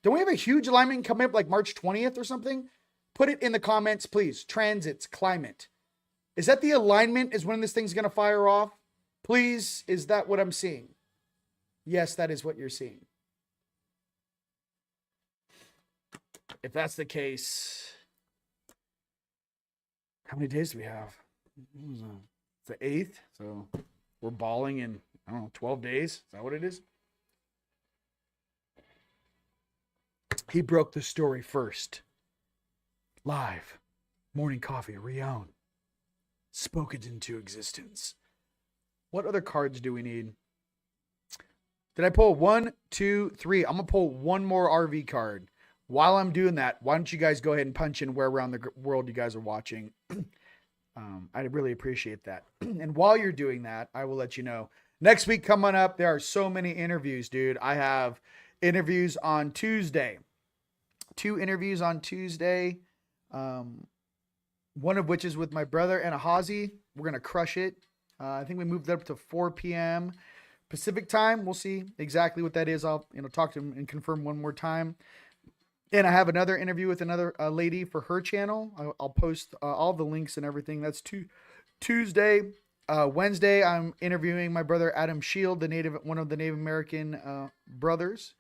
Don't we have a huge alignment coming up like March 20th or something? Put it in the comments, please. Transits, climate. Is that the alignment is when this thing's going to fire off? Please, is that what I'm seeing? Yes, that is what you're seeing. if that's the case, how many days do we have? It's the 8th, so we're balling in, I don't know, 12 days. Is that what it is? He broke the story first. Live. Morning coffee, Rion. Spoke it into existence. What other cards do we need? Did I pull 1, 2, 3? I'm going to pull one more RV card. While I'm doing that, why don't you guys go ahead and punch in where around the world you guys are watching? I'd really appreciate that. And while you're doing that, I will let you know. Next week coming up, there are so many interviews, dude. I have interviews on Tuesday. 2 interviews on Tuesday. One of which is with my brother and Ahazi. We're going to crush it. I think we moved it up to 4 p.m. Pacific time. We'll see exactly what that is. I'll talk to him and confirm one more time. And I have another interview with another lady for her channel. I'll post all the links and everything. That's Tuesday. Wednesday, I'm interviewing my brother Adam Shield, one of the Native American brothers,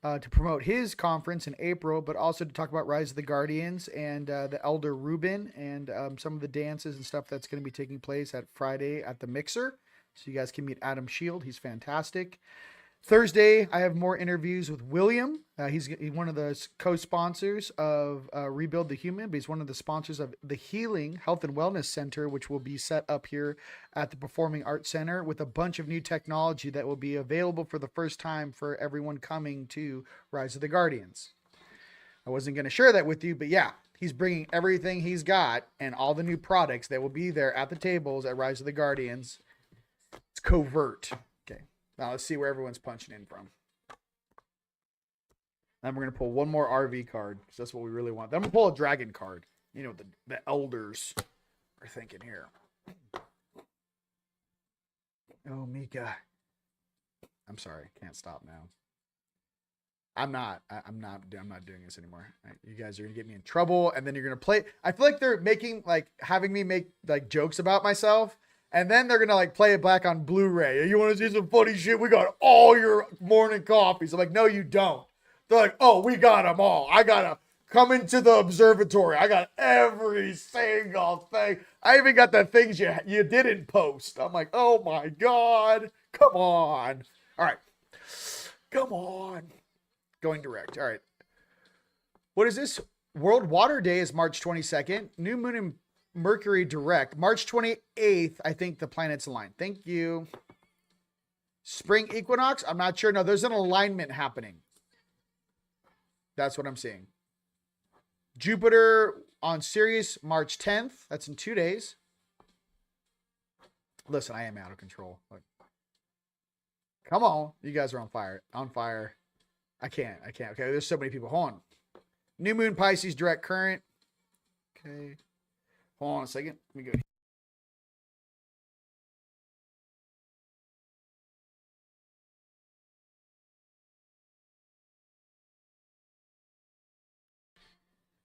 to promote his conference in April, but also to talk about Rise of the Guardians and the Elder Reuben and some of the dances and stuff that's going to be taking place at Friday at the Mixer. So you guys can meet Adam Shield. He's fantastic. Thursday, I have more interviews with William. He's one of the co-sponsors of Rebuild the Human, but he's one of the sponsors of the Healing Health and Wellness Center, which will be set up here at the Performing Arts Center with a bunch of new technology that will be available for the first time for everyone coming to Rise of the Guardians. I wasn't going to share that with you, but yeah, he's bringing everything he's got and all the new products that will be there at the tables at Rise of the Guardians. It's covert. Now let's see where everyone's punching in from. Then we're going to pull one more RV card because that's what we really want. Then I'm going to pull a dragon card. You know what the elders are thinking here. Oh, Mika. I'm sorry. Can't stop now. I'm not doing this anymore. You guys are going to get me in trouble and then you're going to play. I feel like they're having me make jokes about myself. And then they're going to play it back on Blu-ray. You want to see some funny shit? We got all your morning coffees. I'm like, no, you don't. They're like, oh, we got them all. I got to come into the observatory. I got every single thing. I even got the things you didn't post. I'm like, oh my God. Come on. All right. Come on. Going direct. All right. What is this? World Water Day is March 22nd. New moon in Mercury direct. March 28th, I think the planets align. Thank you. Spring equinox? I'm not sure. No, there's an alignment happening. That's what I'm seeing. Jupiter on Sirius, March 10th. That's in 2 days. Listen, I am out of control. Come on. You guys are on fire. On fire. I can't. Okay, there's so many people. Hold on. New moon Pisces direct current. Okay. Hold on a second. Let me go.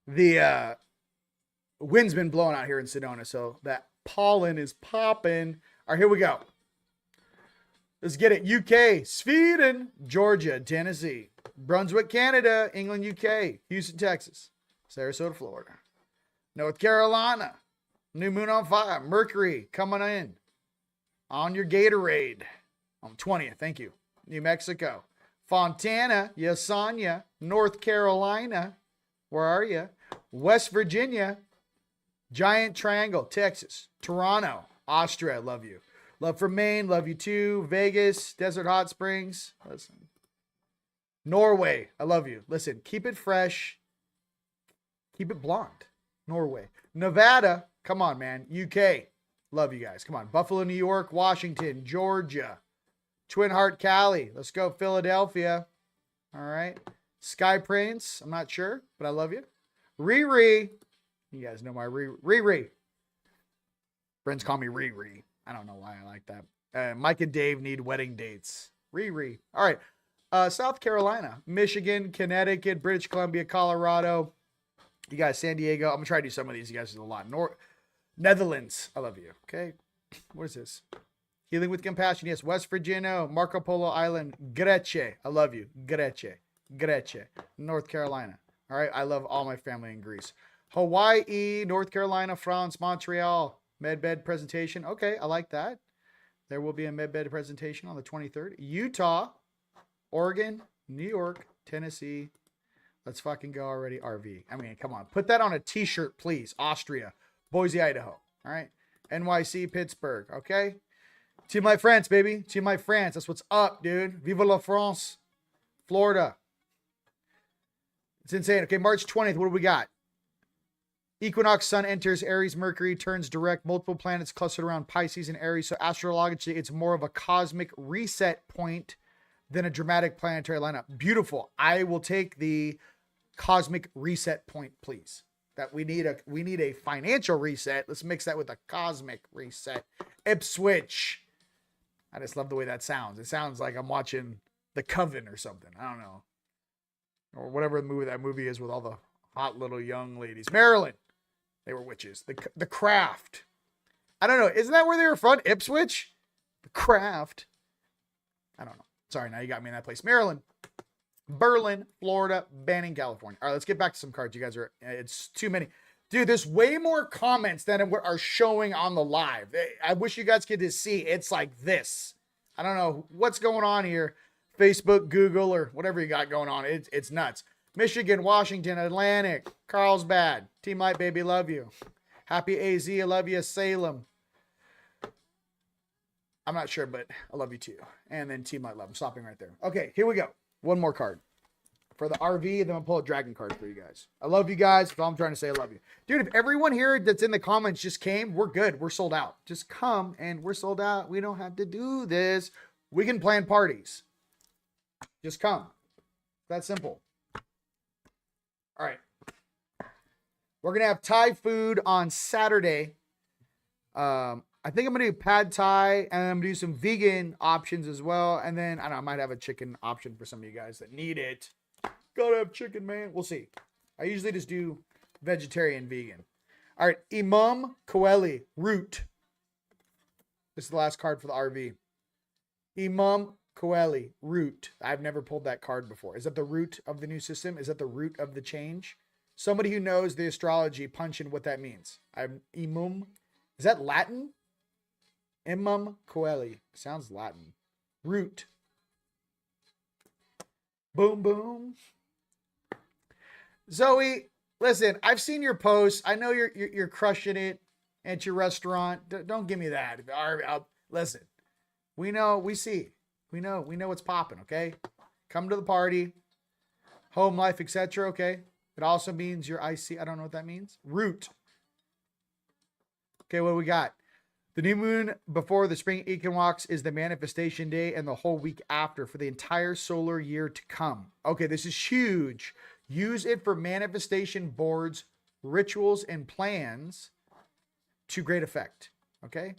The wind's been blowing out here in Sedona, so that pollen is popping. All right, here we go. Let's get it. UK, Sweden, Georgia, Tennessee, Brunswick, Canada, England, UK, Houston, Texas, Sarasota, Florida, North Carolina. New moon on fire. Mercury coming in on your Gatorade on 20th. Thank you. New Mexico. Fontana, Yesenia, North Carolina. Where are you? West Virginia. Giant Triangle, Texas. Toronto, Austria. Love you. Love for Maine. Love you too. Vegas, Desert Hot Springs. Listen. Norway. I love you. Listen, keep it fresh. Keep it blonde. Norway. Nevada. Come on, man. UK. Love you guys. Come on. Buffalo, New York, Washington, Georgia. Twin Heart, Cali. Let's go. Philadelphia. All right. Sky Prince. I'm not sure, but I love you. Riri. You guys know my Riri. Friends call me Riri. I don't know why I like that. Mike and Dave need wedding dates. Riri. All right. South Carolina, Michigan, Connecticut, British Columbia, Colorado. You guys, San Diego. I'm going to try to do some of these. You guys do a lot. Netherlands. I love you. Okay. What is this? Healing with Compassion. Yes. West Virginia, Marco Polo Island, Grece. I love you. Grece. North Carolina. All right. I love all my family in Greece. Hawaii, North Carolina, France, Montreal. Medbed presentation. Okay. I like that. There will be a medbed presentation on the 23rd. Utah, Oregon, New York, Tennessee. Let's fucking go already. RV. I mean, come on. Put that on a t-shirt, please. Austria, Boise, Idaho. All right. NYC, Pittsburgh. Okay. TeamLight France, baby. TeamLight France. That's what's up, dude. Viva la France. Florida. It's insane. Okay, March 20th. What do we got? Equinox Sun enters Aries, Mercury turns direct. Multiple planets clustered around Pisces and Aries. So astrologically, it's more of a cosmic reset point than a dramatic planetary lineup. Beautiful. I will take the cosmic reset point, please. That we need a financial reset. Let's mix that with a cosmic reset. Ipswich. I just love the way that sounds. It sounds like I'm watching The Coven or something. I don't know. Or whatever that movie is with all the hot little young ladies. Maryland. They were witches. The Craft. I don't know. Isn't that where they were from? Ipswich? The Craft. I don't know. Sorry, now you got me in that place. Maryland. Berlin, Florida, Banning, California. All right, let's get back to some cards. You guys are, it's too many. Dude, there's way more comments than are showing on the live. I wish you guys could just see. It's like this. I don't know what's going on here. Facebook, Google, or whatever you got going on. It's nuts. Michigan, Washington, Atlantic, Carlsbad. TeamLight, baby, love you. Happy AZ, I love you. Salem. I'm not sure, but I love you too. And then TeamLight love. I'm stopping right there. Okay, here we go. One more card for the RV, and then I'll pull a dragon card for you guys. I love you guys. That's all I'm trying to say. I love you. Dude, if everyone here that's in the comments just came, we're good. We're sold out. Just come and we're sold out. We don't have to do this. We can plan parties. Just come. That simple. All right. We're going to have Thai food on Saturday. I think I'm going to do pad Thai, and I'm going to do some vegan options as well. And then, I don't know, I might have a chicken option for some of you guys that need it. Gotta have chicken, man. We'll see. I usually just do vegetarian, vegan. All right, Imam Coeli, root. This is the last card for the RV. Imam Coeli, root. I've never pulled that card before. Is that the root of the new system? Is that the root of the change? Somebody who knows the astrology, punch in what that means. Imam. Is that Latin? Imam Coeli. Sounds Latin. Root. Boom, boom. Zoe, listen, I've seen your posts. I know you're crushing it at your restaurant. Don't give me that. Listen, we know, we see. We know what's popping, okay? Come to the party. Home life, etc., okay? It also means your IC. I don't know what that means. Root. Okay, what do we got? The new moon before the spring equinox is the manifestation day and the whole week after for the entire solar year to come. Okay, this is huge. Use it for manifestation boards, rituals, and plans to great effect. Okay?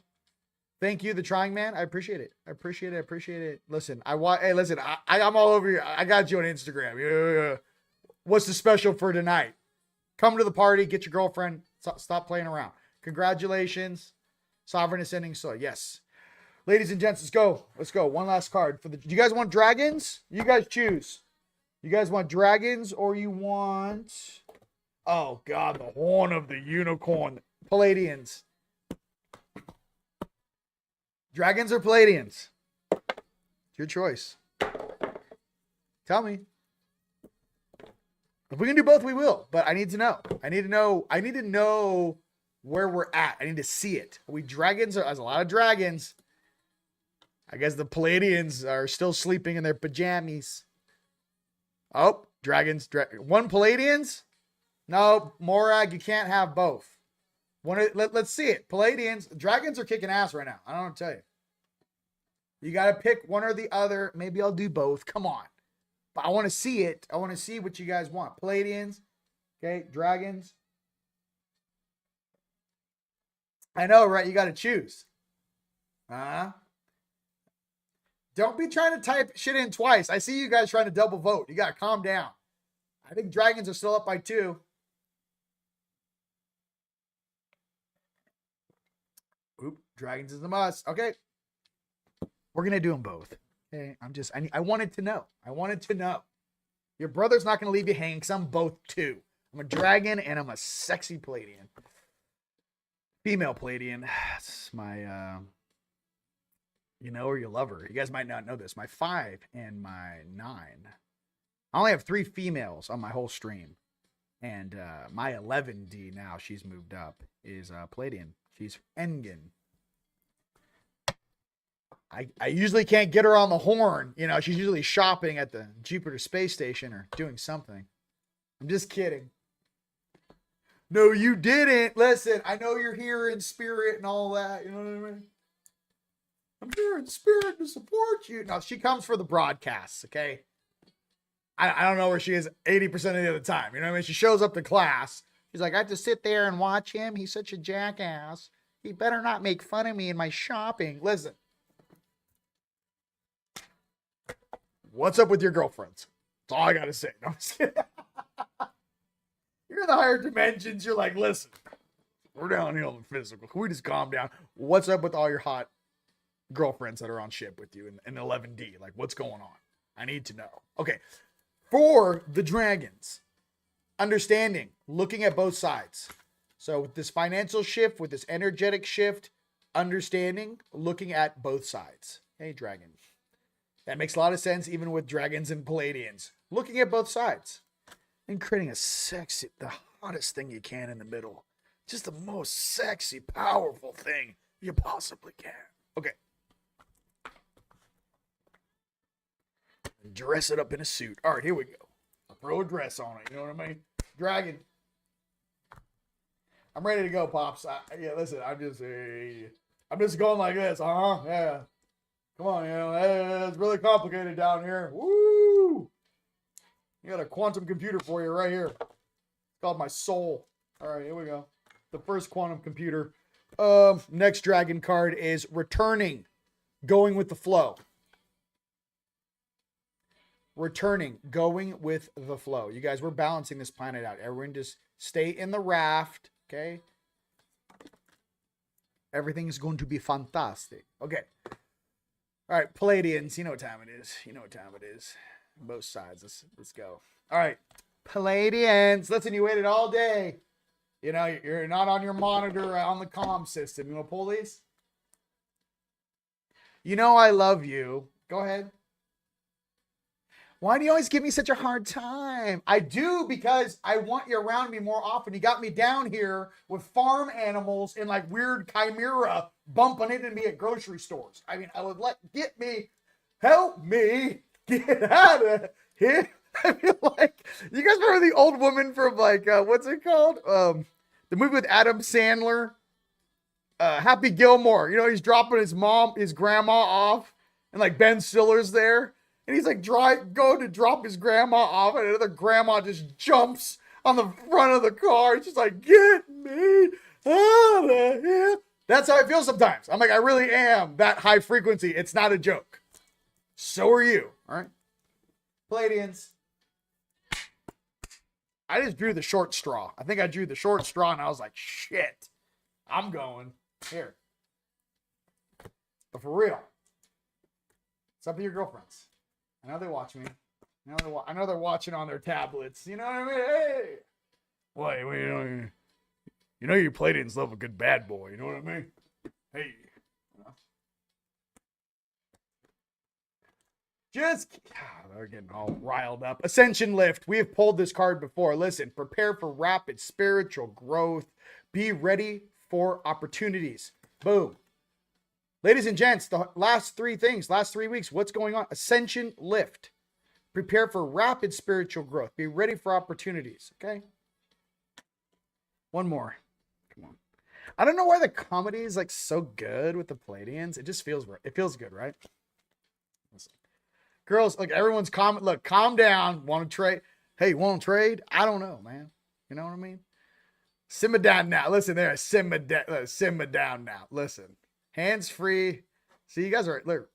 Thank you, the trying man. I appreciate it. I appreciate it. Listen, I'm all over you. I got you on Instagram. Yeah. What's the special for tonight? Come to the party, get your girlfriend. Stop playing around. Congratulations. Sovereign Ascending Soul. Yes. Ladies and gents, let's go. Let's go. One last card. Do you guys want dragons? You guys choose. You guys want dragons or you want... Oh, God. The horn of the unicorn. Palladians. Dragons or Palladians? It's your choice. Tell me. If we can do both, we will. But I need to know. I need to know where we're at. I need to see it. There's a lot of dragons. I guess the Palladians are still sleeping in their pajamas. Oh, dragons. One Palladians? No, Morag, you can't have both. Let's see it. Palladians. Dragons are kicking ass right now. I don't know what to tell you. You got to pick one or the other. Maybe I'll do both. Come on. But I want to see it. I want to see what you guys want. Palladians. Okay, dragons. I know, right? You got to choose. Don't be trying to type shit in twice. I see you guys trying to double vote. You got to calm down. I think dragons are still up by 2. Oop, dragons is the must. Okay. We're going to do them both. Okay. I wanted to know. Your brother's not going to leave you hanging because I'm both too. I'm a dragon and I'm a sexy Palladian. Female Palladian. It's my, you know her, you love her. You guys might not know this. My 5 and my 9. I only have 3 females on my whole stream. And my 11D now, she's moved up, is Palladian. She's Engen. I usually can't get her on the horn. You know, she's usually shopping at the Jupiter Space Station or doing something. I'm just kidding. No, you didn't. Listen, I know you're here in spirit and all that. You know what I mean? I'm here in spirit to support you. No, she comes for the broadcasts, okay? I don't know where she is 80% of the other time. You know what I mean? She shows up to class. She's like, I have to sit there and watch him. He's such a jackass. He better not make fun of me in my shopping. Listen. What's up with your girlfriends? That's all I got to say. No, I'm just kidding. You're in the higher dimensions. You're like, listen, we're down here on the physical. Can we just calm down? What's up with all your hot girlfriends that are on ship with you in 11D? Like, what's going on? I need to know. Okay. For the dragons, understanding, looking at both sides. So with this financial shift, with this energetic shift, understanding, looking at both sides. Hey, dragon. That makes a lot of sense, even with dragons and Palladians. Looking at both sides and creating a sexy, the hottest thing you can in the middle. Just the most sexy, powerful thing you possibly can. Okay. Dress it up in a suit. All right, here we go. I'll throw a dress on it. You know what I mean? Dragon. I'm ready to go, Pops. Yeah, listen, I'm just going like this. Yeah. Come on, you know, it's really complicated down here. Woo! You got a quantum computer for you right here. It's called my soul. All right, here we go. The first quantum computer. Next dragon card is returning. Going with the flow. Returning, going with the flow. You guys, we're balancing this planet out. Everyone just stay in the raft, okay? Everything is going to be fantastic. Okay. All right, Palladians, you know what time it is. You know what time it is. Both sides. Let's go. All right, Palladians. Listen, you waited all day. You know, you're not on your monitor on the comm system. You want to pull these? You know I love you. Go ahead. Why do you always give me such a hard time? I do because I want you around me more often. You got me down here with farm animals and like weird chimera bumping into me at grocery stores. I mean, I would help me get out of here. I feel like, you guys remember the old woman from like, what's it called? The movie with Adam Sandler, Happy Gilmore. You know, he's dropping his grandma off and like Ben Stiller's there. And he's like going to drop his grandma off, and another grandma just jumps on the front of the car. It's just like, get me out of here. That's how I feel sometimes. I'm like, I really am that high frequency. It's not a joke. So are you. All right. Palladians. I just drew the short straw. I think I drew the short straw, and I was like, shit. I'm going. Here. But for real. It's up to your girlfriends. I know they watch me. I know they're watching on their tablets. You know what I mean? Hey! Wait, you know you Palladians love a good bad boy. You know what I mean? Hey. They're getting all riled up. Ascension Lift. We have pulled this card before. Listen, prepare for rapid spiritual growth. Be ready for opportunities. Boom. Ladies and gents, the last 3 weeks, what's going on? Ascension Lift. Prepare for rapid spiritual growth. Be ready for opportunities, okay? One more. Come on. I don't know why the comedy is like so good with the Palladians. It just feels good, right? Listen. Girls, like everyone's comment. Look, calm down. Want to trade? Hey, want to trade? I don't know, man. You know what I mean? Simmer down now. Listen there. Simmer down now. Listen. Hands free. See, you guys are, look,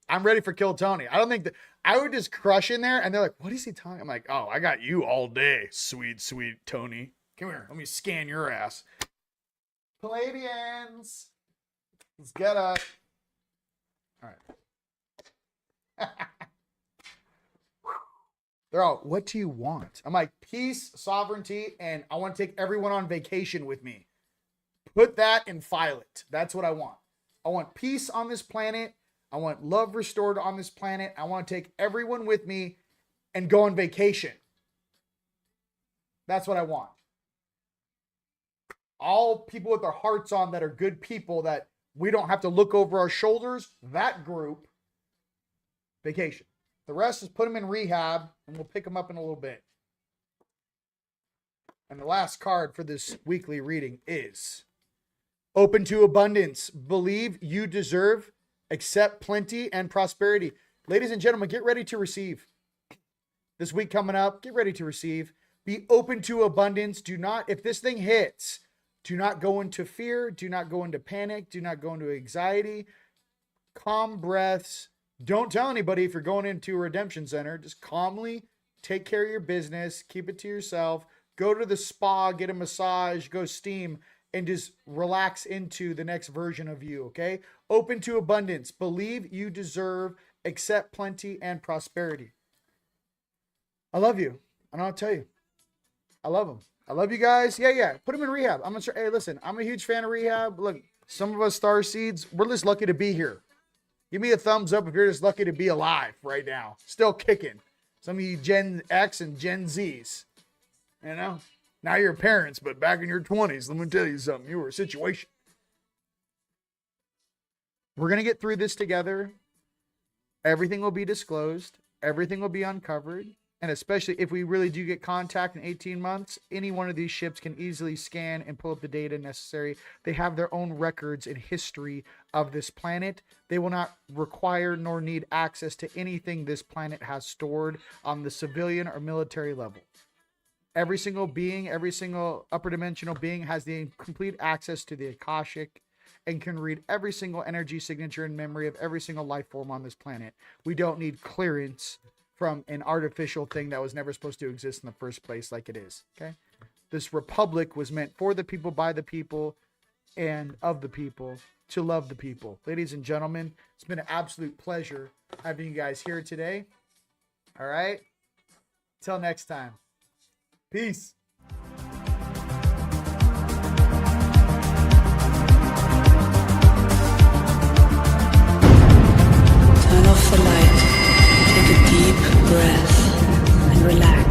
I'm ready for Kill Tony. I don't think that I would just crush in there and they're like, what is he talking? I'm like, oh, I got you all day. Sweet Tony. Come here. Let me scan your ass. Palladians. Let's get up. All right. They're all, what do you want? I'm like, peace, sovereignty, and I want to take everyone on vacation with me. Put that and file it. That's what I want. I want peace on this planet. I want love restored on this planet. I want to take everyone with me and go on vacation. That's what I want. All people with their hearts on that are good people that we don't have to look over our shoulders. That group, vacation. The rest is put them in rehab, and we'll pick them up in a little bit. And the last card for this weekly reading is open to abundance. Believe you deserve, accept plenty and prosperity. Ladies and gentlemen, get ready to receive. This week coming up, get ready to receive. Be open to abundance. Do not, if this thing hits, do not go into fear. Do not go into panic. Do not go into anxiety. Calm breaths. Don't tell anybody if you're going into a redemption center. Just calmly take care of your business. Keep it to yourself. Go to the spa, get a massage, go steam, and just relax into the next version of you, okay? Open to abundance. Believe you deserve, accept plenty and prosperity. I love you. And I'll tell you, I love them. I love you guys. Yeah. Put them in rehab. I'm gonna. Hey, listen, I'm a huge fan of rehab. Look, some of us star seeds, we're just lucky to be here. Give me a thumbs up if you're just lucky to be alive right now. Still kicking. Some of you Gen X and Gen Zs. You know? Now you're parents, but back in your 20s, let me tell you something. You were a situation. We're going to get through this together. Everything will be disclosed. Everything will be uncovered. And especially if we really do get contact in 18 months, any one of these ships can easily scan and pull up the data necessary. They have their own records and history of this planet. They will not require nor need access to anything this planet has stored on the civilian or military level. Every single being, every single upper dimensional being has the complete access to the Akashic and can read every single energy signature and memory of every single life form on this planet. We don't need clearance from an artificial thing that was never supposed to exist in the first place like it is, okay? This republic was meant for the people, by the people, and of the people, to love the people. Ladies and gentlemen, it's been an absolute pleasure having you guys here today. All right? Till next time. Peace. Turn off the light, take a deep breath, and relax.